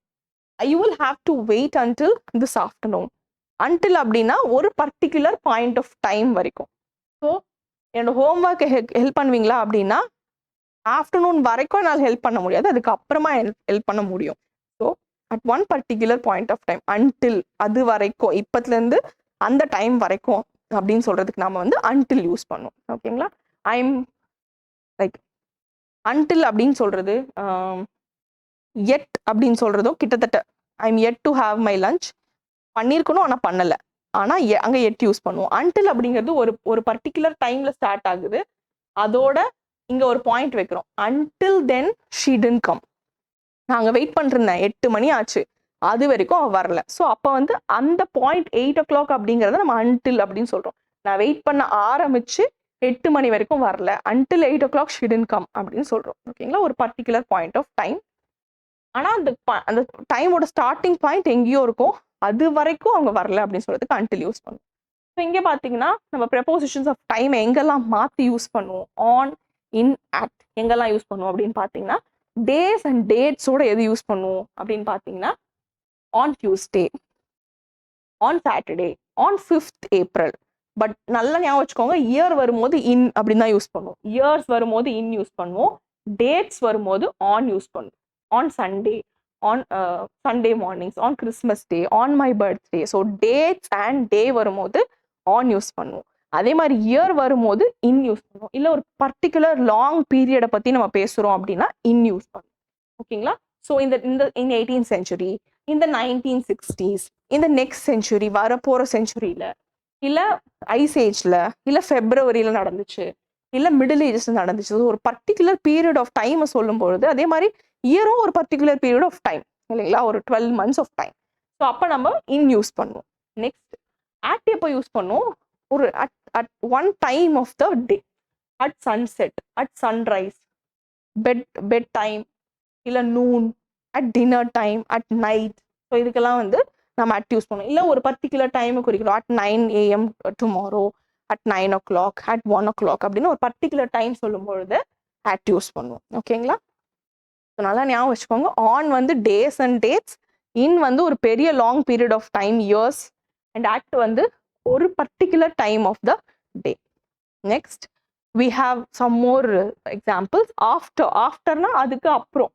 Speaker 1: you will have to wait until this afternoon. Until அப்படின்னா ஒரு பர்டிகுலர் பாயிண்ட் ஆஃப் டைம் வரைக்கும். ஸோ என்னோட ஹோம் ஒர்க்கை ஹெல்ப் பண்ணுவீங்களா அப்படின்னா ஆஃப்டர்நூன் வரைக்கும் என்னால் ஹெல்ப் பண்ண முடியாது, அதுக்கு அப்புறமா ஹெல்ப் பண்ண முடியும். So at one particular point of time, until, அது வரைக்கும், இப்பத்துலேருந்து அந்த டைம் வரைக்கும் அப்படின்னு சொல்றதுக்கு நாம வந்து அன்டில் யூஸ் பண்ணுவோம். ஓகேங்களா. ஐம் லைக் அன்டில் அப்படின்னு சொல்றது, எட் அப்படின்னு சொல்றதும் கிட்டத்தட்ட I'm yet to have my lunch பண்ணியிருக்கணும் ஆனால் பண்ணலை, ஆனால் அங்கே எட் யூஸ் பண்ணுவோம். அன்டில் அப்படிங்கிறது ஒரு பர்டிகுலர் டைம்ல ஸ்டார்ட் ஆகுது, அதோட இங்க ஒரு பாயிண்ட் வைக்கிறோம். Until then she didn't come. நாங்க வெயிட் பண்ணிருந்தேன், 8 மணி ஆச்சு, அது வரைக்கும் அவ வரல. ஸோ அப்போ வந்து அந்த பாயிண்ட் 8 o'clock அப்படிங்கிறத நம்ம அன்டில் அப்படின்னு சொல்றோம். நான் வெயிட் பண்ண ஆரம்பிச்சு 8 மணி வரைக்கும் வரல, until 8 o'clock she didn't come அப்படின்னு சொல்றோம். ஓகேங்களா. ஒரு பர்டிகுலர் பாயிண்ட் ஆஃப் டைம். ஆனா அந்த டைமோட ஸ்டார்டிங் பாயிண்ட் எங்கேயோ இருக்கும், அது வரைக்கும் அவங்க வரல அப்படின்னு சொல்றதுக்கு அன்டில் யூஸ் பண்ணுவோம். ஸோ இங்கே பார்த்தீங்கன்னா நம்ம ப்ரெப்போசிஷன்ஸ் ஆஃப் டைம் எங்கெல்லாம் மாற்றி யூஸ் பண்ணுவோம், ஆன், இன், அட் எங்கெல்லாம் யூஸ் பண்ணுவோம் அப்படின்னு பார்த்தீங்கன்னா டேஸ் அண்ட் டேட்ஸோட எது யூஸ் பண்ணுவோம் அப்படின்னு பார்த்தீங்கன்னா on Tuesday, on Saturday, on 5th April. But நல்லா ஞாபகம் வச்சுக்கோங்க, இயர் வரும்போது இன் அப்படின்னு தான் யூஸ் பண்ணுவோம், இயர்ஸ் வரும்போது இன் யூஸ் பண்ணுவோம், டேட்ஸ் வரும்போது ஆன் யூஸ் பண்ணுவோம். On Sunday, on Sunday mornings, on Christmas day, on my birthday. So dates and day வரும்போது ஆன் யூஸ் பண்ணுவோம். அதே மாதிரி இயர் வரும்போது இன் யூஸ் பண்ணுவோம். இல்லை ஒரு பர்டிகுலர் லாங் பீரியடை பற்றி நம்ம பேசுகிறோம் அப்படின்னா இன் யூஸ் பண்ணுவோம். ஓகேங்களா. ஸோ இந்த 18th century, இந்த 1960s, இந்த நெக்ஸ்ட் செஞ்சுரி, வரப்போகிற செஞ்சுரியில், இல்லை ஐஸ் ஏஜில், இல்லை ஃபெப்ரவரியில் நடந்துச்சு, இல்லை மிடில் ஏஜஸில் நடந்துச்சு. ஒரு பர்டிகுலர் பீரியட் ஆஃப் டைமை சொல்லும் பொழுது அதே மாதிரி இயரும் ஒரு பர்டிகுலர் பீரியட் ஆஃப் டைம் இல்லைங்களா, ஒரு 12 months ஆஃப் டைம். ஸோ அப்போ நம்ம இன் யூஸ் பண்ணுவோம். நெக்ஸ்ட் அட் எப்போ யூஸ் பண்ணுவோம், ஒரு at one time of the day, at sunset, at sunrise, bed time, இல்லை noon, at dinner time, at night. So இதுக்கெல்லாம் வந்து நம்ம அட் யூஸ் பண்ணுவோம். இல்லை ஒரு பர்டிகுலர் டைமை குறிக்கிறோம், at 9 AM tomorrow, at 9 o'clock, at 1 o'clock அப்படின்னு ஒரு பர்டிகுலர் டைம் சொல்லும் பொழுது அட் யூஸ் பண்ணுவோம். ஓகேங்களா. ஸோ நல்லா ஞாபகம் வச்சுக்கோங்க, ஆன் வந்து டேஸ் அண்ட் டேட்ஸ், இன் வந்து ஒரு பெரிய long period of time, years, and at வந்து ஒரு particular time of the day. Next we have some more examples. Afterனா அதுக்கு அப்புறம்.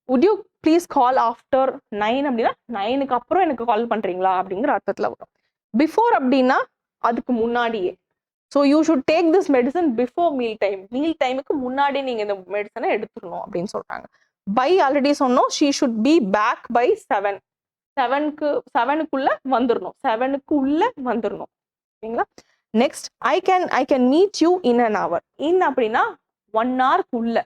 Speaker 1: would you please call after 9 அப்படின்னா 9க்கு அப்புறம் எனக்கு கால் பண்றீங்களா அப்படிங்கிற அர்த்தத்துல வரும். before அப்படின்னா அதுக்கு முன்னாடியே. So you should take this medicine before meal time. Meal டைமுக்கு முன்னாடி நீங்க இந்த மெடிசனை எடுத்துக்கணும் அப்படின்னு சொல்றாங்க. பை ஆல்ரெடி சொன்னோம், she should be back by 7. 7க்குள்ள வந்துடணும். 7க்குள்ள வந்துடணும். ஓகேங்களா? Next I can meet you in an hour. In அப்படின்னா 1 ஹவர்க்குள்ள,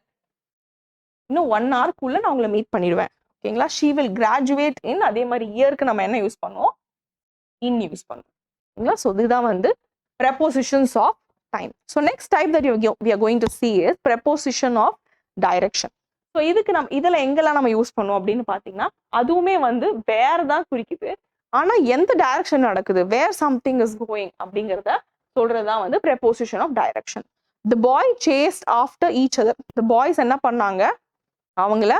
Speaker 1: இன்னும் 1 ஹவர்க்குள்ள நான் உங்களை மீட் பண்ணிடுவேன். ஓகேங்களா? ஷீ வில் கிராஜுவேட் இன். அதே மாதிரி இயருக்கு நம்ம என்ன யூஸ் பண்ணுவோம்? இன் யூஸ் பண்ணுவோம். ஓகேங்களா? ஸோ இதுதான் வந்து prepositions of time. So next type that we are going to see is preposition of direction. So இதுக்கு நம்ம இதுல எங்கெல்லாம் நம்ம யூஸ் பண்ணுவோம் அப்படின்னு பாத்தீங்கன்னா, அதுவுமே வந்து வேர் தான் குறிக்குது. ஆனா எந்த டைரக்ஷன் நடக்குது, வேர் சம்திங் இஸ் கோயிங் அப்படிங்கிறத சொல்றதுதான் வந்து preposition of direction. The boy chased after each other. The boys என்ன பண்ணாங்க, அவங்கள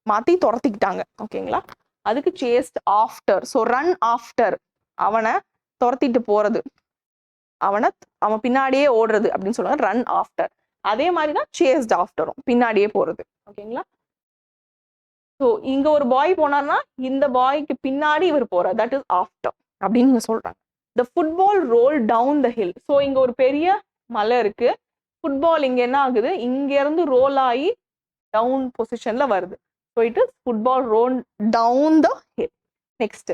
Speaker 1: மாத்தி துரத்திக்கிட்டாங்க. ஓகேங்களா? அதுக்கு chased after. So run after, அவனை துரத்திட்டு போறது, அவன் பின்னாடியே ஓடுறது அப்படின்னு சொல்லுவாங்க ரன் ஆஃப்டர். அதே மாதிரிதான் சேஸ்ட் ஆஃப்டரும், பின்னாடியே போறது. ஓகேங்களா? ஸோ இங்க ஒரு பாய் போனார்னா இந்த பாய்க்கு பின்னாடி இவர் போறார், தட் இஸ் ஆஃப்டர் அப்படின்னு சொல்றாங்க. The football roll down the hill. So இங்க ஒரு பெரிய மலை இருக்கு, ஃபுட்பால் இங்க என்ன ஆகுது, இங்க இருந்து ரோல் ஆகி டவுன் பொசிஷன்ல வருது. So it is football roll down the hill. Next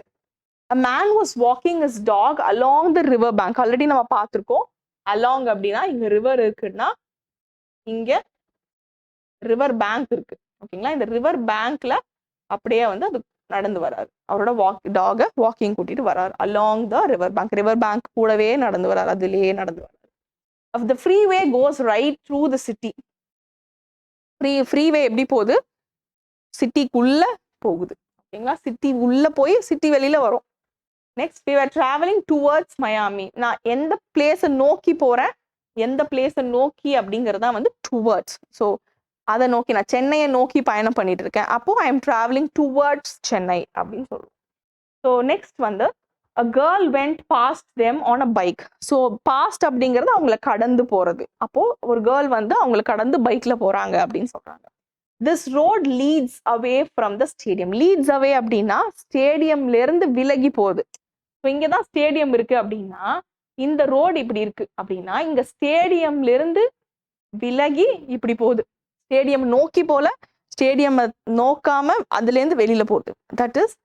Speaker 1: a man was walking his dog along the river bank. Already நம்ம பார்த்திருக்கோம். along அப்படின்னா இங்க ரிவர் இருக்குன்னா இங்க ரிவர் பேங்க் இருக்கு. ஓகேங்களா? இந்த ரிவர் பேங்க்ல அப்படியே வந்து அது நடந்து வராரு. அவரோட டாக வாக்கிங் கூட்டிட்டு வராரு along the river bank. River bank கூடவே நடந்து வராரு, அதுலயே நடந்து வராரு. of the freeway goes right through the city. Freeway எப்படி போகுது, சிட்டிக்குள்ள போகுது. ஓகேங்களா? சிட்டி உள்ள போய் சிட்டி வெளியில வரும். Next we were traveling towards Miami. நான் எந்த பிளேஸை நோக்கி போறேன், எந்த பிளேஸை நோக்கி அப்படிங்கறதா வந்து towards. ஸோ அதை நோக்கி, நான் சென்னையை நோக்கி பயணம் பண்ணிட்டு இருக்கேன், அப்போ I am travelling towards Chennai அப்படின்னு சொல்லுவோம். ஸோ நெக்ஸ்ட் வந்து a girl went past them on a bike. So past அப்படிங்கிறது அவங்கள கடந்து போறது. அப்போ ஒரு கேர்ள் வந்து அவங்களை கடந்து பைக்ல போறாங்க அப்படின்னு சொல்றாங்க. This road leads away from the stadium. leads away அப்படின்னா ஸ்டேடியம்ல இருந்து விலகி போகுது. ஸோ இங்கதான் ஸ்டேடியம் இருக்கு அப்படின்னா இந்த ரோடு இப்படி இருக்கு அப்படின்னா இங்க ஸ்டேடியம்ல இருந்து விலகி இப்படி போகுது. ஸ்டேடியம் நோக்கி போல, ஸ்டேடியம் நோக்காம அதுல இருந்து வெளியில போகுது. That is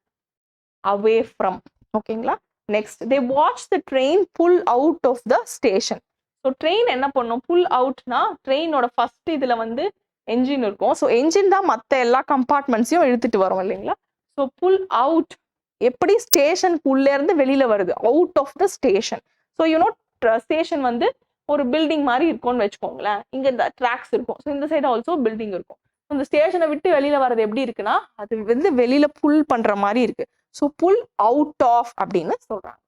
Speaker 1: away from. ஓகேங்களா? Next they watched the train pull out of the station. So train என்ன பண்ணும், புல் அவுட்னா ட்ரெயினோட ஃபர்ஸ்ட் இதுல வந்து என்ஜின் இருக்கும். ஸோ என்ஜின் தான் மற்ற எல்லா கம்பார்ட்மெண்ட்ஸையும் இழுத்துட்டு வரும் இல்லைங்களா? ஸோ புல் அவுட் எப்படி ஸ்டேஷனுக்குள்ள இருந்து வெளியில வருது, out of the station. So you know station வந்து ஒரு பில்டிங் மாதிரி இருக்கும்னு வச்சுக்கோங்களேன். இங்க இந்த ட்ராக்ஸ் இருக்கும், ஸோ இந்த சைடு ஆல்சோ பில்டிங் இருக்கும். அந்த ஸ்டேஷனை விட்டு வெளியில வர்றது எப்படி இருக்குன்னா அது வந்து வெளியில புல் பண்ற மாதிரி இருக்கு. ஸோ புல் அவுட் ஆஃப் அப்படின்னு சொல்றாங்க.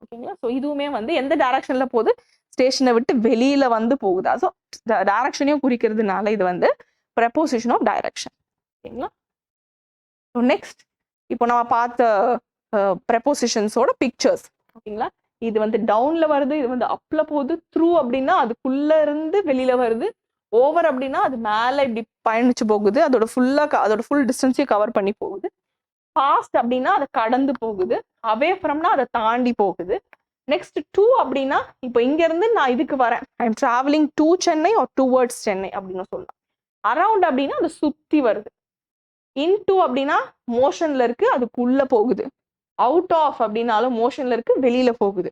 Speaker 1: ஓகேங்களா? ஸோ இதுவுமே வந்து எந்த டைரக்ஷன்ல போகுது, ஸ்டேஷனை விட்டு வெளியில வந்து போகுதா. ஸோ டைரக்ஷனையும் குறிக்கிறதுனால இது வந்து ப்ரெப்போசிஷன் ஆஃப் டைரக்ஷன். ஓகேங்களா? ஸோ நெக்ஸ்ட் இப்போ நம்ம பார்த்த ப்ரெப்போசிஷன்ஸோட பிக்சர்ஸ். ஓகேங்களா? இது வந்து டவுன்ல வருது, இது வந்து அப்ல போகுது. த்ரூ அப்படின்னா அதுக்குள்ள இருந்து வெளியில வருது. ஓவர் அப்படின்னா அது மேல இப்படி பயணிச்சு போகுது, அதோட ஃபுல் டிஸ்டன்ஸையும் கவர் பண்ணி போகுது. பாஸ்ட் அப்படின்னா அதை கடந்து போகுது. அவே ஃப்ரம்னா அதை தாண்டி போகுது. நெக்ஸ்ட் டூ அப்படின்னா இப்போ இங்க இருந்து நான் இதுக்கு வரேன், I am travelling to Chennai or towards Chennai அப்படின்னு சொல்லலாம். அரவுண்ட் அப்படின்னா அது சுத்தி வருது. இன் டூ அப்படின்னா மோஷன்ல இருக்கு, அதுக்குள்ள போகுது. அவுட் ஆஃப் அப்படின்னாலும் மோஷன்ல இருக்கு, வெளியில போகுது.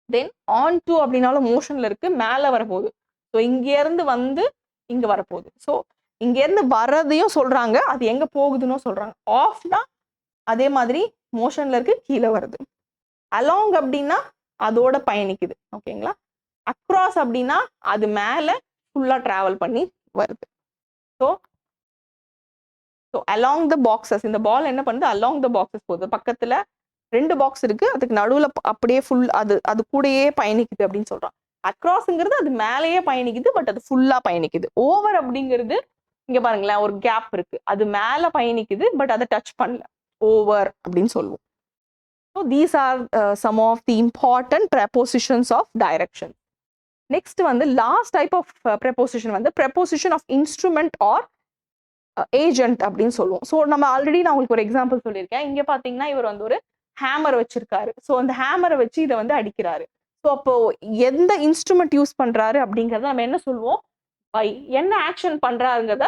Speaker 1: தென் ஆன் டூ அப்படின்னாலும் மோஷன்ல இருக்கு, மேல வரப்போகுது. ஸோ இங்க இருந்து வந்து இங்க வரப்போகுது. ஸோ இங்க இருந்து வர்றதையும் சொல்றாங்க, அது எங்க போகுதுன்னு சொல்றாங்க. ஆஃப்னா அதே மாதிரி மோஷன்ல இருக்கு, கீழே வருது. அலாங் அப்படின்னா அதோட பயணிக்குது. ஓகேங்களா? அக்ராஸ் அப்படின்னா அது மேல ஃபுல்லா டிராவல் பண்ணி வருது. ஸோ அலாங் த பாக்ஸஸ், இந்த பால் என்ன பண்ணுது, அலாங் த பாக்ஸஸ் போகுது. பக்கத்துல 2 பாக்ஸ் இருக்கு, அதுக்கு நடுவுல அப்படியே ஃபுல் அது கூடயே பயணிக்குது அப்படின்னு சொல்றான். அக்ராஸ்ங்கிறது அது மேலேயே பயணிக்குது, பட் அது ஃபுல்லா பயணிக்குது. ஓவர் அப்படிங்கிறது இங்க பாருங்களேன், ஒரு கேப் இருக்கு, அது மேல பயணிக்குது, பட் அதை டச் பண்ணல, ஓவர் அப்படின்னு சொல்லுவோம். So these are some of the important prepositions of direction. Next வந்து லாஸ்ட் டைப் ஆஃப் ப்ரெப்போசிஷன் வந்து preposition of instrument or agent அப்படின்னு சொல்லுவோம். ஸோ நம்ம ஆல்ரெடி நான் உங்களுக்கு ஒரு எக்ஸாம்பிள் சொல்லியிருக்கேன். இங்க பாத்தீங்கன்னா இவர் வந்து ஒரு ஹேமர் வச்சிருக்காரு. ஸோ அந்த ஹேமரை வச்சு இதை வந்து அடிக்கிறாரு. ஸோ அப்போ எந்த இன்ஸ்ட்ருமெண்ட் யூஸ் பண்றாரு அப்படிங்கறத நம்ம என்ன சொல்லுவோம், பை. என்ன ஆக்ஷன் பண்றாருங்கிறத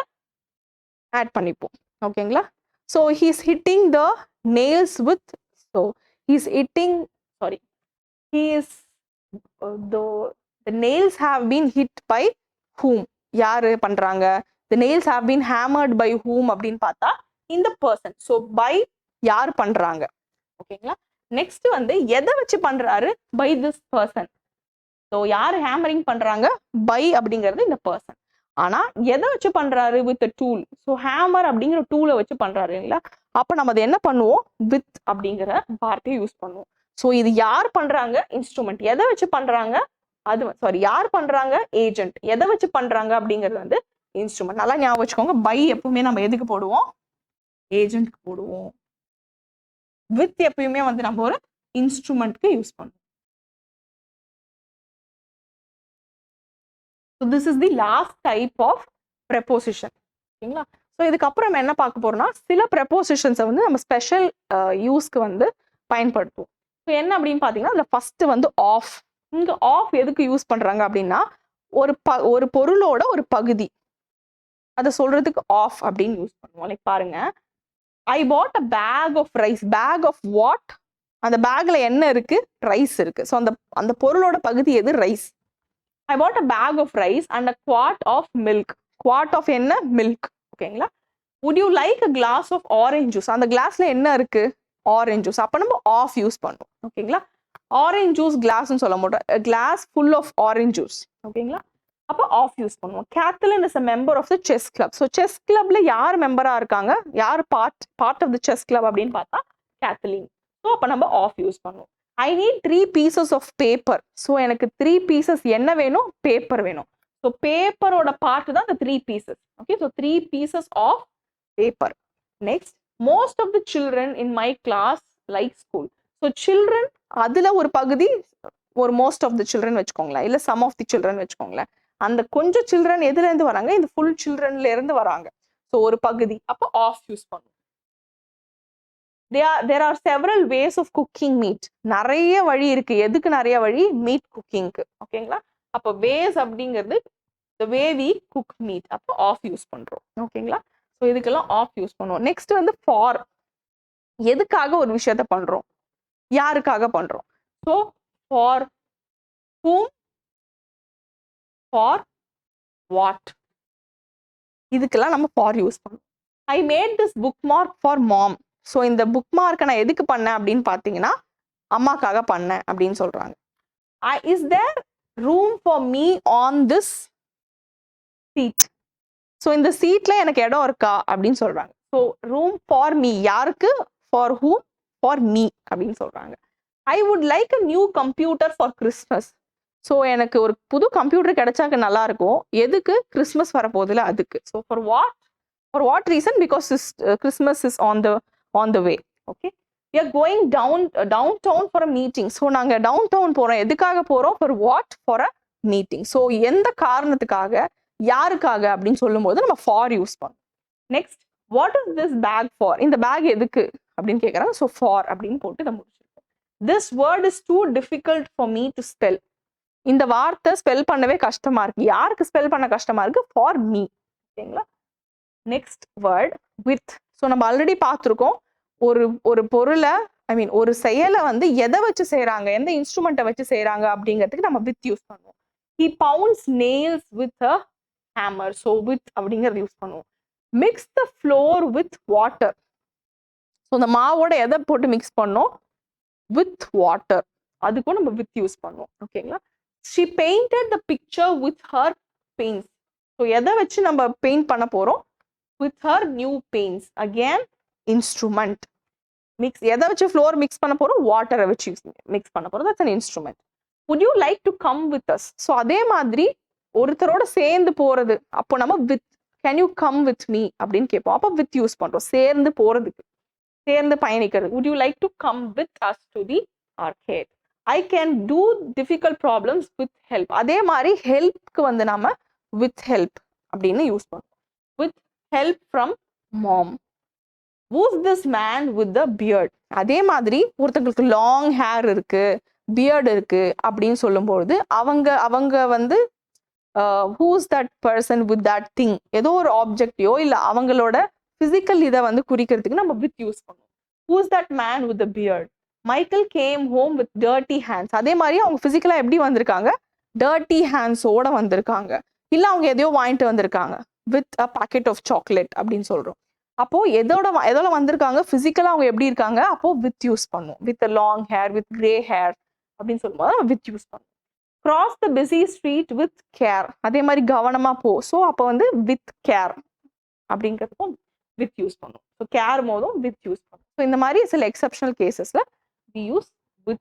Speaker 1: ஆட் பண்ணிப்போம். ஓகேங்களா? So he's hitting the nails with, so he's hitting, sorry, he is the nails have been hit by whom, யாரு பண்றாங்க, the nails have been hammered by whom அப்படின்னு பார்த்தா இந்த person. so by யார் பண்றாங்க. ஓகேங்களா? நெக்ஸ்ட் வந்து எதை வச்சு பண்றாரு, by this person. so யார் ஹேமரிங் பண்றாங்க, by அப்படிங்கிறது இந்த person. ஆனா எதை வச்சு பண்றாரு, வித் டூல். ஸோ ஹேமர் அப்படிங்கிற டூலை வச்சு பண்றாரு இல்லைங்களா? அப்ப நம்ம அதை என்ன பண்ணுவோம், வித் அப்படிங்கிற வார்த்தையை யூஸ் பண்ணுவோம். ஸோ இது யார் பண்றாங்க, இன்ஸ்ட்ருமெண்ட். எதை வச்சு பண்றாங்க, அது சாரி யார் பண்றாங்க, ஏஜென்ட். எதை வச்சு பண்றாங்க அப்படிங்கிறது வந்து இன்ஸ்ட்ருமெண்ட். நல்லா ஞாபகம் வச்சுக்கோங்க. பை எப்பவுமே நம்ம எதுக்கு போடுவோம், ஏஜென்ட்க்கு போடுவோம். வித் எப்பயுமே வந்து நம்ம ஒரு இன்ஸ்ட்ருமெண்ட்க்கு யூஸ் பண்ணுவோம். So this is the last type of preposition. ஓகேங்களா? ஸோ இதுக்கப்புறம் நம்ம என்ன பார்க்க போறோம்னா, சில ப்ரெப்போசிஷன்ஸை வந்து நம்ம ஸ்பெஷல் யூஸ்க்கு வந்து பயன்படுத்துவோம். ஸோ என்ன அப்படின்னு பார்த்தீங்கன்னா, அதில் ஃபர்ஸ்ட் வந்து ஆஃப். இங்கே ஆஃப் எதுக்கு யூஸ் பண்றாங்க அப்படின்னா, ஒரு பொருளோட ஒரு பகுதி அதை சொல்றதுக்கு ஆஃப் அப்படின்னு யூஸ் பண்ணுவோம். லைக் பாருங்க, I bought a bag of rice. Bag of what? அந்த பேக்ல என்ன இருக்கு, ரைஸ் இருக்கு. ஸோ அந்த பொருளோட பகுதி எது, rice. I bought a bag of rice and a quart of milk. Quart of என்ன, milk. ஓகேங்களா? Would you like a glass of orange juice? அந்த கிளாஸ்ல என்ன இருக்கு, ஆரஞ்சு ஜூஸ். அப்ப நம்ம ஆஃப் யூஸ் பண்ணுவோம். ஓகேங்களா? ஆரஞ்சு ஜூஸ் கிளாஸ்னு சொல்ல மாட்டோம், glass full of orange juice. ஓகேங்களா? அப்ப ஆஃப் யூஸ் பண்ணுவோம். Kathleen is a member of the chess club. So chess கிளப்ல யார் மெம்பரா இருக்காங்க, யார் part of the chess club அப்படின்னு பார்த்தா Kathleen. ஸோ அப்ப நம்ம ஆஃப் யூஸ் பண்ணுவோம். I need 3 pieces of paper. So எனக்கு 3 pieces என்ன வேணும், பேப்பர் வேணும். ஸோ பேப்பரோட பார்ட் தான் இந்த 3 pieces. Okay, so 3 pieces of paper. Next, most of the children in my class like school. So children அதுல ஒரு பகுதி, ஒரு most of the children வச்சுக்கோங்களேன், இல்ல some of the children வச்சுக்கோங்களேன். அந்த கொஞ்சம் சில்ட்ரன் எதுல இருந்து வராங்க, இந்த ஃபுல் சில்ட்ரன்ல இருந்து வராங்க. ஸோ ஒரு பகுதி, அப்போ ஆஃப் யூஸ் பண்ணுவோம். There are several ways of cooking meat. நிறைய வழி இருக்கு. எதுக்கு நிறைய வழி, மீட் குக்கிங்க்கு. ஓகேங்களா? அப்போ வேஸ் அப்படிங்கிறது the way we cook meat. அப்போ ஆஃப் யூஸ் பண்றோம். ஓகேங்களா? ஸோ இதுக்கெல்லாம் ஆஃப் யூஸ் பண்ணுவோம். நெக்ஸ்ட் வந்து ஃபார். எதுக்காக ஒரு விஷயத்த பண்றோம், யாருக்காக பண்றோம். So for whom, for what, இதுக்கெல்லாம் நம்ம ஃபார் யூஸ் பண்ணுவோம். I made this bookmark for mom. So இந்த புக் மார்க்கை நான் எதுக்கு பண்ணேன் அப்படின்னு பார்த்தீங்கன்னா, அம்மாக்காக பண்ணேன் அப்படின்னு சொல்றாங்க. Is there room for me on this seat. So இந்த சீட்ல எனக்கு இடம் இருக்கா அப்படின்னு சொல்றாங்க. ஸோ ரூம் ஃபார் மீ யாருக்கு, ஃபார் ஹூம், ஃபார் மீ அப்படின்னு சொல்றாங்க. I would like a new computer for Christmas. So எனக்கு ஒரு புது கம்ப்யூட்டர் கிடைச்சாக்க நல்லா இருக்கும். எதுக்கு, கிறிஸ்மஸ் வரப்போகுதுல அதுக்கு. So for what reason, because Christmas is on the way. Okay, we are going downtown for a meeting. so நாங்க downtown போறோம். எதுக்காக போறோம், for what, for a meeting. so எந்த காரணத்துக்காக, யாருக்காக அப்படின்னு சொல்லும்போது நம்ம for யூஸ் பண்ணுவோம். Next, what is this bag for? இந்த பேக் எதுக்கு அப்படின்னு கேட்குறாங்க. so for அப்படின்னு போட்டு இதை முடிச்சிருக்கோம். this word is too difficult for me to spell. இந்த வார்த்தை ஸ்பெல் பண்ணவே கஷ்டமா இருக்கு. யாருக்கு ஸ்பெல் பண்ண கஷ்டமா இருக்கு, for me. ஓகேங்களா? Next word with. ஸோ நம்ம ஆல்ரெடி பார்த்துருக்கோம், ஒரு பொருளை, ஐ மீன் ஒரு செயலை வந்து எதை வச்சு செய்யறாங்க, எந்த இன்ஸ்ட்ருமெண்ட்டை வச்சு செய்யறாங்க அப்படிங்கிறதுக்கு நம்ம வித் யூஸ் பண்ணுவோம். he pounds nails with a hammer. So with அப்படிங்கிறது யூஸ் பண்ணுவோம். mix the flour with water. So இந்த மாவோட எதை போட்டு மிக்ஸ் பண்ணோம், with water. அதுக்கும் நம்ம வித் யூஸ் பண்ணுவோம். ஓகேங்களா? she painted the picture with her paints. So எதை வச்சு நம்ம பெயிண்ட் பண்ண போறோம், with her new paints. again instrument. mix எதை வச்சு floor மிக்ஸ் பண்ண போறோம், வாட்டரை வச்சு மிக்ஸ் பண்ண போறோம். that's an instrument. would you like to come with us? So அதே மாதிரி ஒருத்தரோட சேர்ந்து போறது, அப்போ நம்ம with, can you come with me அப்படின்னு கேட்போம். அப்போ with யூஸ் பண்றோம், சேர்ந்து போறதுக்கு, சேர்ந்து பயணிக்கிறது. would you like to come with us to the arcade? I can do difficult problems with help. அதே மாதிரி ஹெல்ப்க்கு வந்து நாம வித் ஹெல்ப் அப்படின்னு யூஸ் பண்ணுவோம். With help from mom. who's this man with the beard? அதே மாதிரி ஒருத்தங்களுக்கு லாங் ஹேர் இருக்கு, பியர்டு இருக்கு அப்படின்னு சொல்லும்போது அவங்க வந்து who's that person with that thing, ஏதோ ஒரு ஆப்ஜெக்டையோ இல்ல அவங்களோட பிசிக்கல் இதை வந்து குறிக்கிறதுக்கு நம்ம வித் யூஸ் பண்ணுவோம். who's that man with the beard? Michael game home with dirty hands. அதே மாதிரி அவங்க பிசிக்கலா எப்படி வந்திருக்காங்க, டர்ட்டி ஹேண்ட்ஸோட வந்திருக்காங்க. இல்ல அவங்க எதையோ வாங்கிட்டு வந்திருக்காங்க with a packet of chocolate அப்படின்னு சொல்றோம். அப்போ எதோட வந்திருக்காங்க, பிசிக்கலா அவங்க எப்படி இருக்காங்க, அப்போ வித் யூஸ் பண்ணுவோம். With long hair, with grey hair அப்படின்னு சொல்லும்போது வித் யூஸ் பண்ணுவோம். Cross the busy street with care. அதே மாதிரி கவனமா போ. ஸோ அப்போ வந்து வித் கேர் அப்படிங்கிறதுக்கும் வித் யூஸ் பண்ணுவோம். ஸோ கேர் போதும் வித் யூஸ் பண்ணுவோம். ஸோ இந்த மாதிரி சில exceptional கேசஸ்ல we use with.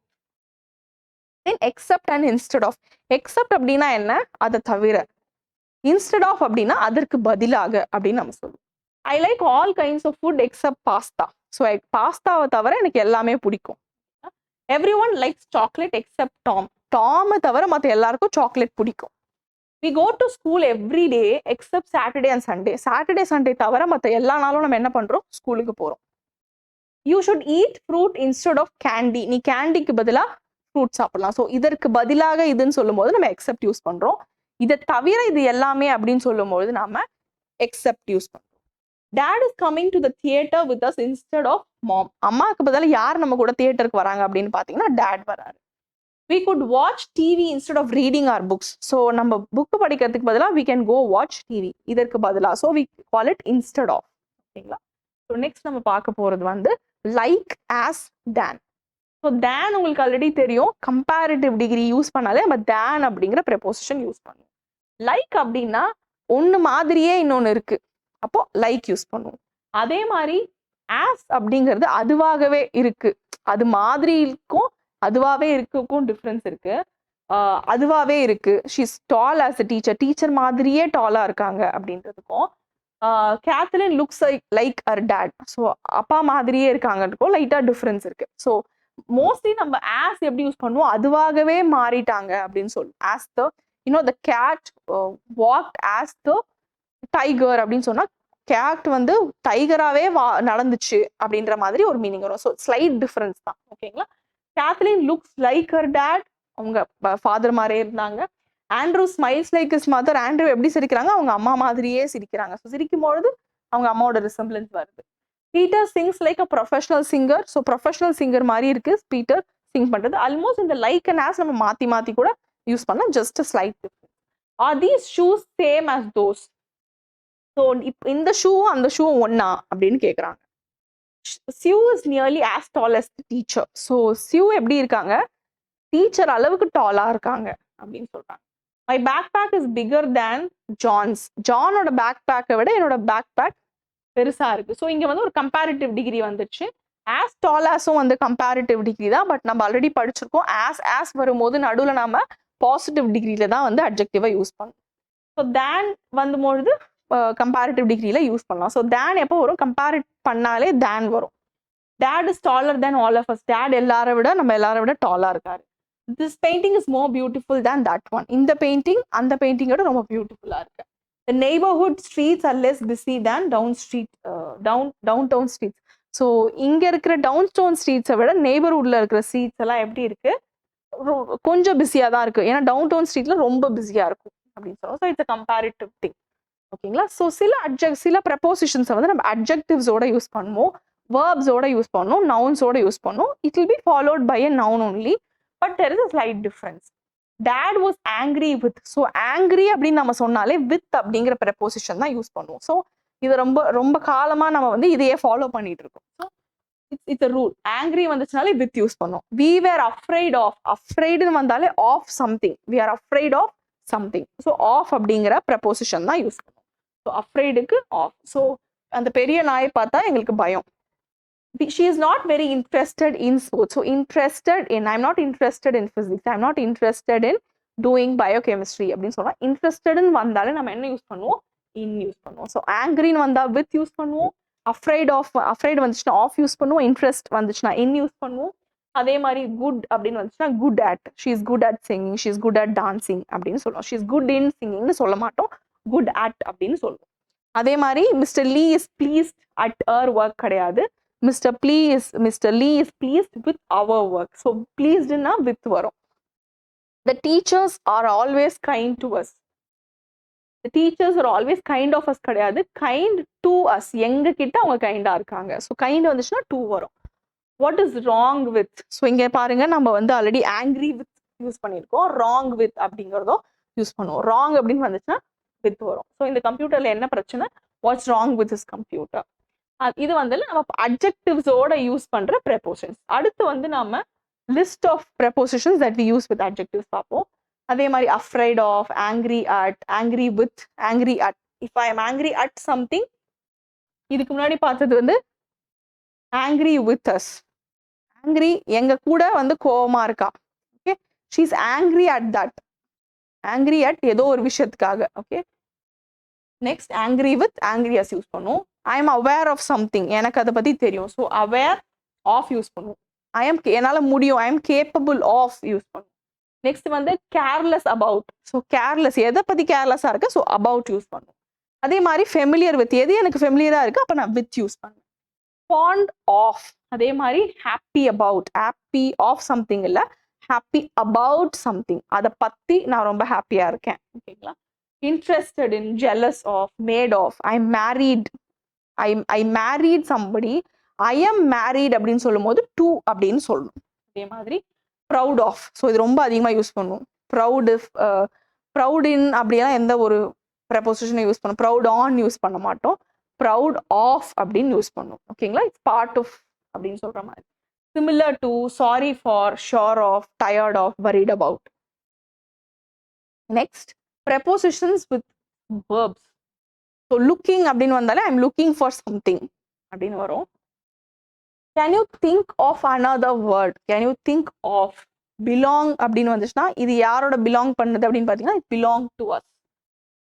Speaker 1: then except and instead of. except அப்படின்னா என்ன, அதை தவிர. instead of அப்படின்னா அதற்கு பதிலாக அப்படின்னு நம்ம சொல்லுவோம். I like all kinds of food except pasta. So பாஸ்தாவை தவிர எனக்கு எல்லாமே பிடிக்கும். everyone likes chocolate except Tom. டாமை தவிர மற்ற எல்லாருக்கும் சாக்லேட் பிடிக்கும். we go to school every day except Saturday and Sunday. Saturday Sunday தவிர மற்ற எல்லா நாளும் நம்ம என்ன பண்றோம், ஸ்கூலுக்கு போறோம். you should eat fruit instead of candy. நீ கேண்டிக்கு பதிலா ஃப்ரூட் சாப்பிடலாம். ஸோ இதற்கு பதிலாக இதுன்னு சொல்லும்போது நம்ம எக்ஸப்ட் யூஸ் பண்றோம். இதை தவிர இது எல்லாமே அப்படின்னு சொல்லும்போது நாம எக்ஸப்ட் யூஸ் பண்றோம். Dad is coming to the theater with us instead of mom. அம்மாவுக்கு பதிலாக யார் நம்ம கூட தியேட்டருக்கு வராங்க அப்படின்னு பாத்தீங்கன்னா டேட் வராரு. we could watch TV instead of reading our books. So நம்ம புக் படிக்கிறதுக்கு பதிலாக we can go watch TV. இதற்கு பதிலாக so we call it instead of. ஓகேங்களா? ஸோ நெக்ஸ்ட் நம்ம பார்க்க போறது வந்து லைக் ஆஸ் தேன். ஸோ தேன் உங்களுக்கு ஆல்ரெடி தெரியும், கம்பேரிட்டிவ் டிகிரி யூஸ் பண்ணாலே நம்ம தேன் அப்படிங்கிற ப்ரெபோசிஷன் யூஸ் பண்ணுவோம். லைக் அப்படின்னா ஒன்று மாதிரியே இன்னொன்று இருக்கு, அப்போ லைக் யூஸ் பண்ணுவோம். அதே மாதிரி ஆஸ் அப்படிங்கிறது அதுவாகவே இருக்கு, அது மாதிரி இருக்கும், அதுவாகவே இருக்குக்கும் டிஃப்ரென்ஸ் இருக்கு. அதுவாகவே இருக்கு, she's tall as a teacher, teacher மாதிரியே டாலா இருக்காங்க அப்படின்றதுக்கும் Catherine looks like her dad, so அப்பா மாதிரியே இருக்காங்கன்றதுக்கும் லைட்டா டிஃப்ரென்ஸ் இருக்கு. ஸோ மோஸ்ட்லி நம்ம ஆஸ் எப்படி யூஸ் பண்ணுவோம், அதுவாகவே மாறிட்டாங்க அப்படின்னு சொல்லுவோம். As the the cat walked as the tiger அப்படின்னு சொன்னா கேட் வந்து டைகராகவே நடந்துச்சு அப்படின்ற மாதிரி ஒரு மீனிங் வரும். ஸோ ஸ்லைட் டிஃப்ரென்ஸ் தான். ஓகேங்களா? Catherine looks like her date, அவங்க ஃபாதர் மாதிரியே இருந்தாங்க. Andrew smiles like his mother, Andrew எப்படி சிரிக்கிறாங்க, அவங்க அம்மா மாதிரியே சிரிக்கிறாங்க. ஸோ சிரிக்கும் பொழுது அவங்க அம்மாவோட ரிசம்பிளன்ஸ் வருது. Peter sings like a professional singer, so professional singer மாதிரி இருக்கு பீட்டர் சிங் பண்றது. ஆல்மோஸ்ட் இந்த லைக் அண்ட் ஆஸ் நம்ம மாத்தி கூட யூஸ் பண்ணலாம், just slight difference. Are these shoes same as those? So இந்த ஷூவும் அந்த ஷூவும் ஒன்னா அப்படின்னு கேட்குறாங்க. Sue is nearly as tall as the teacher. So Sue எப்படி இருக்காங்க, டீச்சர் அளவுக்கு டாலா இருக்காங்க அப்படின்னு சொல்றாங்க. My bag bag is bigger than John's. ஜானோட பேக் பேக்கை விட என்னோட பேக் பேக் பெருசா இருக்கு. ஸோ இங்க வந்து ஒரு கம்பேரிட்டிவ் டிகிரி வந்துச்சு. ஆஸ் டால் ஆஸும் வந்து கம்பேரிட்டிவ் டிகிரி தான், பட் நம்ம ஆல்ரெடி படிச்சிருக்கோம். ஆஸ் வரும்போது நடுவில் நம்ம பாசிட்டிவ் டிகிரியில தான் வந்து அட்ஜெக்டிவா யூஸ் பண்ணணும். ஸோ தேன் வந்தும்பொழுது கம்பேரிட்டிவ் டிகிரியில யூஸ் பண்ணலாம். ஸோ தேன் எப்போ வரும், கம்பேரிட் பண்ணாலே தேன் வரும். Dad is taller than all of us. Dad நம்ம எல்லாரை விட டாலா இருக்காரு. This painting is more beautiful than that one. இந்த பெயிண்டிங் அந்த பெயிண்டிங்கோட ரொம்ப பியூட்டிஃபுல்லா இருக்கு. The neighborhood streets are less busy than downtown streets. So இங்க இருக்கிற டவுன்டவுன் ஸ்ட்ரீட்ஸை விட நெய்பர்ஹுட்ல இருக்கிற ஸ்ட்ரீட்ஸ் எல்லாம் எப்படி இருக்கு, கொஞ்சம் பிஸியா தான் இருக்கு. ஏன்னா டவுன்டவுன் ஸ்ட்ரீட்ல ரொம்ப பிஸியா இருக்கும் அப்படின்னு சொல்லுவோம். So it's comparative thing. ஓகேங்களா? ஸோ சில ப்ரெப்போசிஷன்ஸை வந்து நம்ம அட்ஜெக்டிவ்ஸோட யூஸ் பண்ணுவோம், வேர்ப்ஸோட யூஸ் பண்ணுவோம், நவுன்ஸோட யூஸ் பண்ணுவோம். It will be followed by a noun only, but there is a slight difference. Dad was angry with. So angry அப்படின்னு நம்ம சொன்னாலே வித் அப்படிங்கிற ப்ரெப்போசிஷன் தான் யூஸ் பண்ணுவோம். ஸோ இது ரொம்ப ரொம்ப காலமா நம்ம வந்து இதையே ஃபாலோ பண்ணிட்டு இருக்கோம். So it's a rule. Angry வந்துச்சுனாலே வித் யூஸ் பண்ணுவோம். we were afraid of. afraidன்னு வந்தாலே of something, we are afraid of something. So of அப்படிங்கிற ப்ரெப்போசிஷன் தான் யூஸ் பண்ணுவோம். ஸோ அஃப்ரைடுக்கு ஆஃப். ஸோ அந்த பெரிய நாயை பார்த்தா எங்களுக்கு பயம். she is not very interested in sports. So interested in, I'm not interested in physics, I'm not interested in doing biochemistry அப்படின்னு சொன்னா இன்ட்ரெஸ்டட்னு வந்தாலே நம்ம என்ன யூஸ் பண்ணுவோம், இன் யூஸ் பண்ணுவோம். ஸோ ஆங்கிரின்னு வந்தா வித் யூஸ் பண்ணுவோம், அஃப்ரைட் வந்துச்சுன்னா ஆஃப் யூஸ் பண்ணுவோம், இன்ட்ரெஸ்ட் வந்துச்சுன்னா இன் யூஸ் பண்ணுவோம். அதே மாதிரி குட் அப்படின்னு வந்துச்சுன்னா good at, she is good at singing, she is good at dancing அப்படின்னு சொல்லுவோம். ஷீ இஸ் குட் இன் சிங்கிங்னு சொல்ல மாட்டோம், குட் அட் அப்படின்னு சொல்லுவோம். அதே மாதிரி mister Lee is pleased at our work கிடையாது, mister Lee is pleased with our work. So ப்ளீஸ்டுன்னா வித் வரும். The teachers are always kind to us. The teachers are always kind of us கிடையாது, kind to us. எங்க கிட்ட அவங்க கைண்டா இருக்காங்க. So kind வந்துச்சுன்னா to வரும். What is wrong with? So இங்க பாருங்க, நம்ம வந்து ஆல்ரெடி ஆங்கிரி வித் யூஸ் பண்ணியிருக்கோம், ராங் வித் அப்படிங்கிறதும் யூஸ் பண்ணுவோம். ராங் அப்படின்னு வந்துச்சுன்னா வித் வரும். ஸோ இந்த கம்ப்யூட்டர்ல என்ன பிரச்சனை? What's wrong with this computer? இது வந்து நம்ம அட்ஜெக்டிவ்ஸோட யூஸ் பண்ற ப்ரெபோசிஷன்ஸ். அடுத்து வந்து நம்ம list of prepositions that we use with adjectives பார்ப்போம். அதே மாதிரி afraid of, angry at, angry with, angry at. If I am angry at something, இதுக்கு முன்னாடி பார்த்தது வந்து angry with us. angry எங்க கூட வந்து கோவமா இருக்கா. Okay, she is angry at that. angry at ஏதோ ஒரு விஷயத்துக்காக. Okay, next angry with, angry as use பண்ணுவோம். I am aware of something, எனக்கு அதை பத்தி தெரியும். ஸோ aware of யூஸ் பண்ணுவோம். என்னால முடியும், I am capable of use பண்ணுவோம். நெக்ஸ்ட் வந்து கேர்லெஸ் அபவுட். ஸோ கேர்லெஸ் எதை பத்தி கேர்லெஸ்ஸா இருக்கு, ஸோ அபவுட் யூஸ் பண்ணுவோம். அதே மாதிரி ஃபெமிலியர் வித், எது எனக்கு ஃபெமிலியரா இருக்கு அப்ப நான் வித் யூஸ் பண்ணுவேன். ஃபாண்ட் ஆஃப், அதே மாதிரி happy about, happy of something இல்ல, ஹாப்பி அபவுட் சம்திங், அதை பத்தி நான் ரொம்ப ஹாப்பியா இருக்கேன். ஓகேங்களா. Interested in, jealous of, mad of. I married, I married somebody, I am married அப்படின்னு சொல்லும் போது டு அப்படின்னு சொல்லணும். அதே மாதிரி ப்ரவுட் ஆஃப். ஸோ இது ரொம்ப அதிகமாக யூஸ் பண்ணுவோம். ப்ரவுட் இன் அப்படியெல்லாம் எந்த ஒரு ப்ரெபோசிஷனை யூஸ் பண்ணும், ப்ரவுட் ஆன் யூஸ் பண்ண மாட்டோம், ப்ரவுட் ஆஃப் அப்படின்னு யூஸ் பண்ணுவோம். ஓகேங்களா. இட்ஸ் பார்ட் ஆஃப் அப்படின்னு சொல்ற மாதிரி. Similar to, sorry for, sure of, tired of, worried about. Next prepositions with verbs. So looking அப்படின்னு வந்தாலே I am looking for something அப்படின்னு வரும். Can you think of another word? Can you think of? Belong அப்படின்னு வந்துச்சுன்னா இது யாரோட belong பண்ணுது அப்படின்னு பார்த்தீங்கன்னா it belong to us.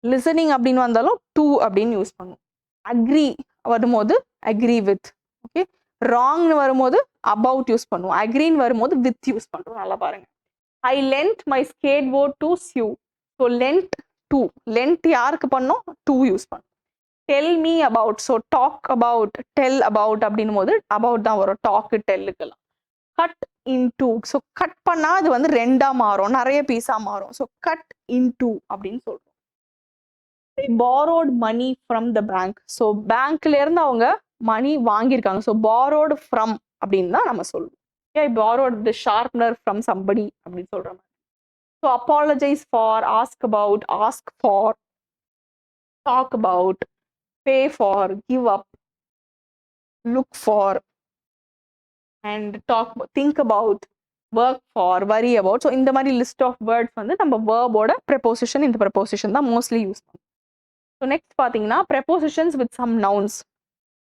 Speaker 1: Listening அப்படின்னு வந்தாலும் to அப்படின்னு யூஸ் பண்ணுவோம். அக்ரி வரும்போது அக்ரி வித். ஓகே, ராங்னு வரும்போது அபவுட் யூஸ் பண்ணுவோம். அக்ரின்னு வரும்போது வித் யூஸ் பண்ணுறோம். நல்லா பாருங்க. I lent my skateboard to Sue. So lent to, lent யாருக்கு பண்ணோம், to யூஸ் பண்ணும். Tell me about. So talk about, tell about அப்படின்னும் போது அபவுட் தான் வரும், டாக்கு டெல்லுக்கெல்லாம். Cut into. ஸோ கட் பண்ணா அது வந்து ரெண்டா மாறும், நிறைய பீஸா மாறும். ஸோ கட் இன்டூ அப்படின்னு சொல்றோம். borrowed money from the bank. So பேங்க்ல இருந்து அவங்க மணி வாங்கியிருக்காங்க. ஸோ borrowed from அப்படின்னு தான் நம்ம சொல்லுவோம். ஐ borrowed the sharpener from somebody அப்படின்னு சொல்ற மாதிரி. So apologize for, ask about, ask for, talk about, pay for, give up, look for, and talk, think about, work for, worry about. So இந்த மாதிரி list of words வந்து நம்ம வேர்போட ப்ரெபோசிஷன், இந்த preposition தான் mostly use பண்ணுவோம். ஸோ நெக்ஸ்ட் பார்த்தீங்கன்னா prepositions with some nouns.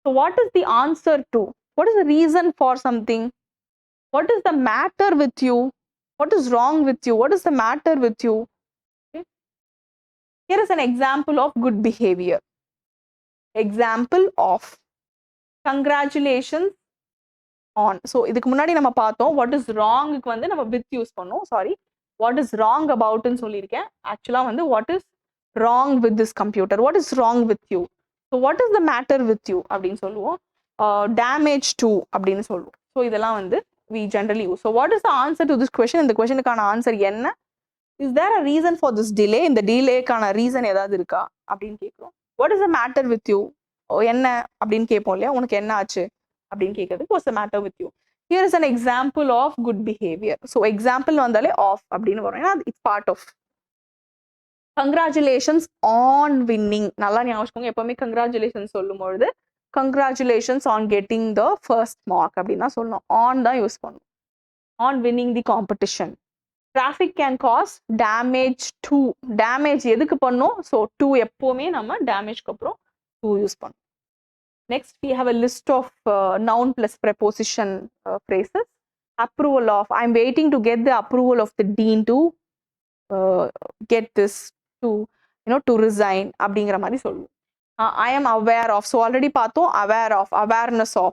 Speaker 1: So what is the answer to, what is the reason for something, what is the matter with you, what is wrong with you, what is the matter with you. Here is an example of good behavior. Example of congratulations on. So இதுக்கு முன்னாடி நம்ம பார்த்தோம் what is wrong க்கு வந்து நம்ம with use பண்ணோம். Sorry, what is wrong about ன்னு சொல்லியிருக்கேன். ஆக்சுவலா வந்து what is wrong with this computer, what is wrong with you. So what is the matter with you அப்படின்னு சொல்லுவோம். Damage to அப்படின்னு சொல்லுவோம். ஸோ இதெல்லாம் வந்து we generally use. So what is the answer to this question? இந்த கொஸ்டினுக்கான answer என்ன? Is there a reason for this delay? இந்த டிலேக்கான reason ஏதாவது இருக்கா அப்படின்னு கேட்குறோம். What is the matter with you? என்ன அப்படின்னு கேட்போம் இல்லையா, உனக்கு என்ன ஆச்சு அப்படின்னு கேட்கறதுக்கு what's the matter with you. Here is an example of good behavior. So example வந்தாலே of அப்படின்னு வரும், ஏன்னா it's part of. Congratulations on winning. நல்லா ஞாபகம், எப்பவுமே congratulations சொல்லும் பொழுது congratulations on getting the first mark அப்படின்னு தான் சொல்லணும், on தான் யூஸ் பண்ணணும். On winning the competition. Traffic can cause damage to. Damage எதுக்கு பண்ணோம், ஸோ to எப்பவுமே நம்ம டேமேஜ்க்கு அப்புறம் to யூஸ் பண்ணோம். Next we have a list of noun plus preposition phrases. Approval of, I'm waiting to get the approval of the dean to get this, to to resign அப்படிங்கிற மாதிரி சொல்லுவோம். I am aware of. So already பார்த்தோம் aware of, awareness of.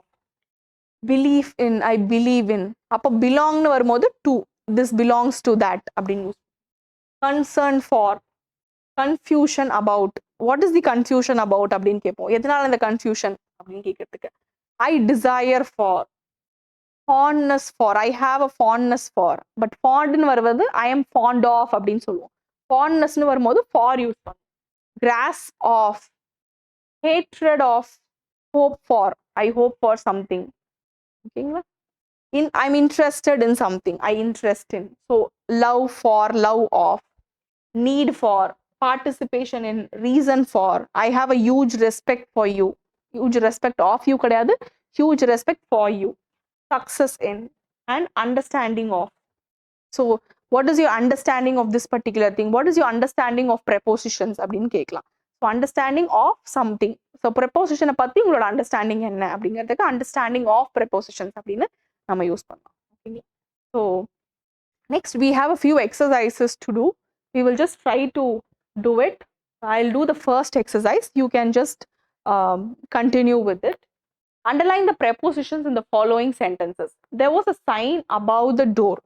Speaker 1: Belief in, I believe in. அப்போ பிலாங்னு வரும்போது to, this belongs to that அப்படின்னு use. Concern for, confusion about, what is the confusion about அப்படின்னு கேட்போம். எதனால இந்த கன்ஃபியூஷன் அப்படின்னு கேட்கறதுக்கு. I desire for, fondness for, I have a fondness for, but fondன்னு வருவது I am fond of அப்படின்னு சொல்லுவோம். fondnessன்னு வரும்போது for யூஸ் பண்ணுவோம். grasp of, hatred of, hope for, I hope for something. ஓகேங்களா? I'm interested in something, I interest in. So love for, love of, need for, participation in, reason for, I have a huge respect for you, huge respect of you கிடையாது, huge respect for you. success in, and understanding of. So what is your understanding of this particular thing? What is your understanding of prepositions அப்படின்னு கேட்கலாம். So understanding of something. So preposition பத்தி உங்களோட understanding என்ன அப்படிங்கிறதுக்கு understanding of prepositions அப்படின்னு நம்ம use பண்ணலாம். Okay. So next we have a few exercises to do. We will just try to do it. I'll do the first exercise. You can just continue with it. Underline the prepositions in the following sentences. There was a sign above the door.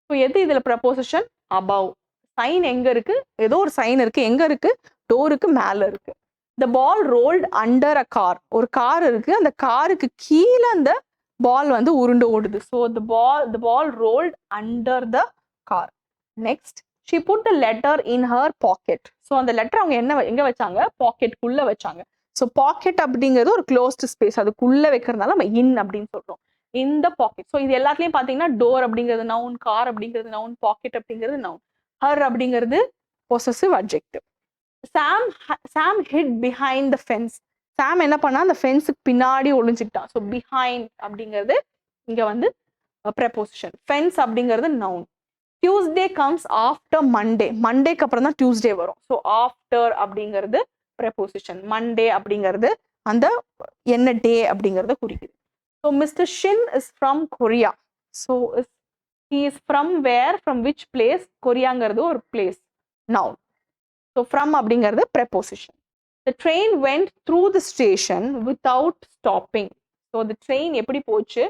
Speaker 1: So எது இதுல preposition? above. sign எங்க இருக்கு? ஏதோ ஒரு sign இருக்கு. எங்க இருக்கு? டோருக்கு மேல இருக்கு. The ball rolled under a car. ஒரு கார் இருக்கு. அந்த காருக்கு கீழே அந்த பால் வந்து உருண்டு ஓடுது. So the ball rolled under the car. Next, she put the letter in her pocket. So அந்த லெட்டர் அவங்க எங்க வச்சாங்க? பாக்கெட்குள்ள வச்சாங்க. ஸோ பாக்கெட் அப்படிங்கிறது ஒரு க்ளோஸ்டு ஸ்பேஸ், அதுக்குள்ளே வைக்கிறதுனால நம்ம இன் அப்படின்னு சொல்கிறோம். இந்த பாக்கெட். ஸோ இது எல்லாத்துலேயும் பார்த்தீங்கன்னா டோர் அப்படிங்கிறது நவுன், கார் அப்படிங்கிறது நவுன், பாக்கெட் அப்படிங்கிறது நவுன், ஹர் அப்படிங்கிறது possessive adjective. Sam hid behind the fence. Sam என்ன பண்ணா அந்த ஃபென்ஸுக்கு பின்னாடி ஒளிஞ்சுக்கிட்டான். ஸோ பிஹைண்ட் அப்படிங்கிறது இங்கே வந்து ப்ரெபோசிஷன். ஃபென்ஸ் அப்படிங்கிறது noun. Tuesday comes after Monday. மண்டேக்கு அப்புறம் தான் டியூஸ்டே வரும். ஸோ ஆஃப்டர் அப்படிங்கிறது preposition. Monday அப்படிங்கிறது அந்த என்ன டே அப்படிங்கறத குறிக்குது. So Mr. Shin is from Korea. So he is from where? From which place? கொரியாங்கிறது ஒரு place, noun. So from அப்படிங்கிறது preposition. The train went through the station without stopping. So the train எப்படி போச்சு?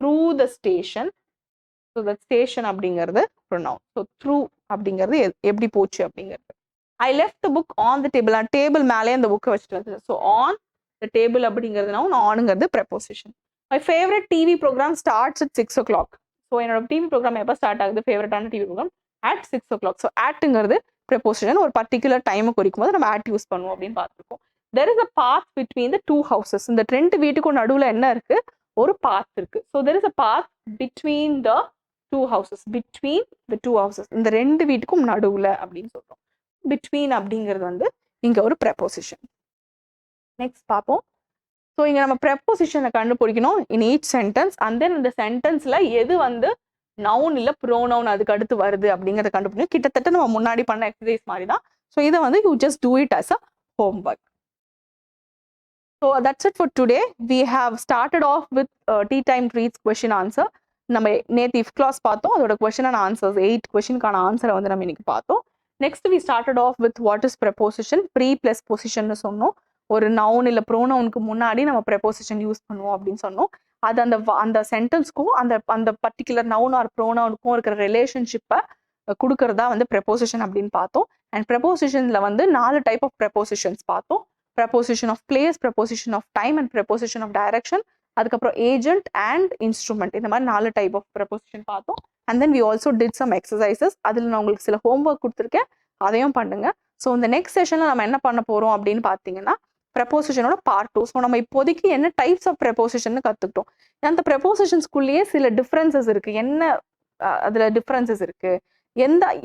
Speaker 1: Through the station. So the station அப்படிங்கிறது pronoun. So through அப்படிங்கிறது எப்படி போச்சு அப்படிங்கிறது. I left the book on the table. அந்த table மேலே அந்த புக்கை வச்சுட்டு வந்து. ஸோ ஆன் த டேபிள் அப்படிங்கிறது நான் ஆனுங்கிறது preposition. My favourite TV programme starts at 6 o'clock. So என்னோட டிவி ப்ரோக்ராம் எப்போ ஸ்டார்ட் ஆகுது? ஃபேவரட்டான TV programme at 6 o'clock. So ஆட்டுங்கிறது ப்ரெப்போசிஷன். ஒரு பர்டிகுலர் டைமை குறிக்கும் போது நம்ம ஆட் யூஸ் பண்ணுவோம் அப்படின்னு பார்த்துருக்கோம். There is a path between the two houses. இந்த ரெண்டு வீட்டுக்கும் நடுவில் என்ன இருக்கு? ஒரு பாத் இருக்கு. So there is a path between the two houses. Between the two houses, இந்த ரெண்டு வீட்டுக்கும் நடுவில் அப்படின்னு சொல்றோம். பிட்வீன் அப்படிங்கிறது வந்து இங்க ஒரு ப்ரெப்போசிஷன். நெக்ஸ்ட் பார்ப்போம். ஸோ இங்க நம்ம ப்ரெப்போசிஷனை கண்டுபிடிக்கணும் in each sentence. And then இந்த சென்டென்ஸ்ல எது வந்து நவுன் இல்லை ப்ரோனவுன் அதுக்கு அடுத்து வருது அப்படிங்கிறத கண்டுபிடிக்கணும். கிட்டத்தட்ட நம்ம முன்னாடி பண்ண எக்ஸசைஸ் மாதிரி தான். ஸோ இதை வந்து you just do it as a homework. So that's it for today. We have started off with tea time treats question answer. நம்ம நேற்று if class பார்த்தோம். அதோட question and answers 8 questionக்கான ஆன்சரை வந்து நம்ம இன்னைக்கு பார்த்தோம். Next we started off with what is preposition. Pre plus position சொன்னோம். ஒரு நவுன் இல்லை ப்ரோனவுனுக்கு முன்னாடி நம்ம ப்ரெப்போசிஷன் யூஸ் பண்ணுவோம் அப்படின்னு சொன்னோம். அது அந்த சென்டென்ஸ்க்கும் அந்த பர்டிகுலர் நவுன் ஆர் ப்ரோனவுனுக்கும் இருக்கிற ரிலேஷன்ஷிப்பை கொடுக்கறதா வந்து ப்ரெப்போசிஷன் அப்படின்னு பார்த்தோம். அண்ட் ப்ரெப்போசிஷன்ல வந்து 4 டைப் ஆஃப் ப்ரெப்போசிஷன்ஸ் பார்த்தோம். Preposition of place, preposition of time and preposition of direction. அதுக்கப்புறம் ஏஜென்ட் அண்ட் இன்ஸ்ட்ருமெண்ட். இந்த மாதிரி 4 டைப் ஆஃப் ப்ரெப்போசிஷன் பார்த்தோம். And then we also did some exercises. அதில் நான் உங்களுக்கு சில ஹோம்ஒர்க் கொடுத்துருக்கேன், அதையும் பண்ணுங்க. ஸோ இந்த நெக்ஸ்ட் செஷனில் நம்ம என்ன பண்ண போகிறோம் அப்படின்னு பார்த்தீங்கன்னா ப்ரெப்போசிஷனோட பார்ட் 2. ஸோ நம்ம இப்போதைக்கு என்ன டைப்ஸ் ஆஃப் ப்ரெப்போசிஷன் கற்றுக்கிட்டோம். அந்த ப்ரெப்போசிஷன்ஸ்குள்ளேயே சில டிஃப்ரென்சஸ் இருக்குது. என்ன அதில் டிஃப்ரென்சஸ் இருக்குது,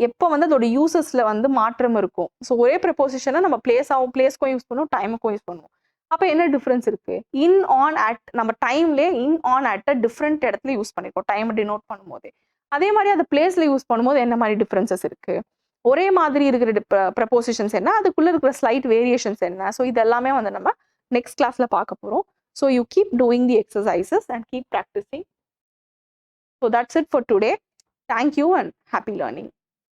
Speaker 1: எப்போ வந்து அதோட யூசஸ்ல வந்து மாற்றம் இருக்கும். ஸோ ஒரே ப்ரெப்போசிஷனை நம்ம பிளேஸ்க்கும் யூஸ் பண்ணுவோம், டைமுக்கும் யூஸ் பண்ணுவோம். அப்போ என்ன டிஃப்ரென்ஸ் இருக்கு? இன் ஆன் அட், நம்ம டைம்லேயே இன் ஆன் அட் டிஃப்ரெண்ட் இடத்துல யூஸ் பண்ணிருக்கோம் டைம் டினோட் பண்ணும்போது. அதே மாதிரி அந்த பிளேஸ்ல யூஸ் பண்ணும்போது என்ன மாதிரி டிஃப்ரென்சஸ் இருக்கு, ஒரே மாதிரி இருக்கிற ப்ரெப்போசிஷன்ஸ் என்ன, அதுக்குள்ள இருக்கிற ஸ்லைட் வேரியேஷன்ஸ் என்ன. ஸோ இது எல்லாமே வந்து நம்ம நெக்ஸ்ட் கிளாஸ்ல பார்க்க போறோம். So you keep doing the exercises and keep practising. So that's it for today. Thank you and happy learning.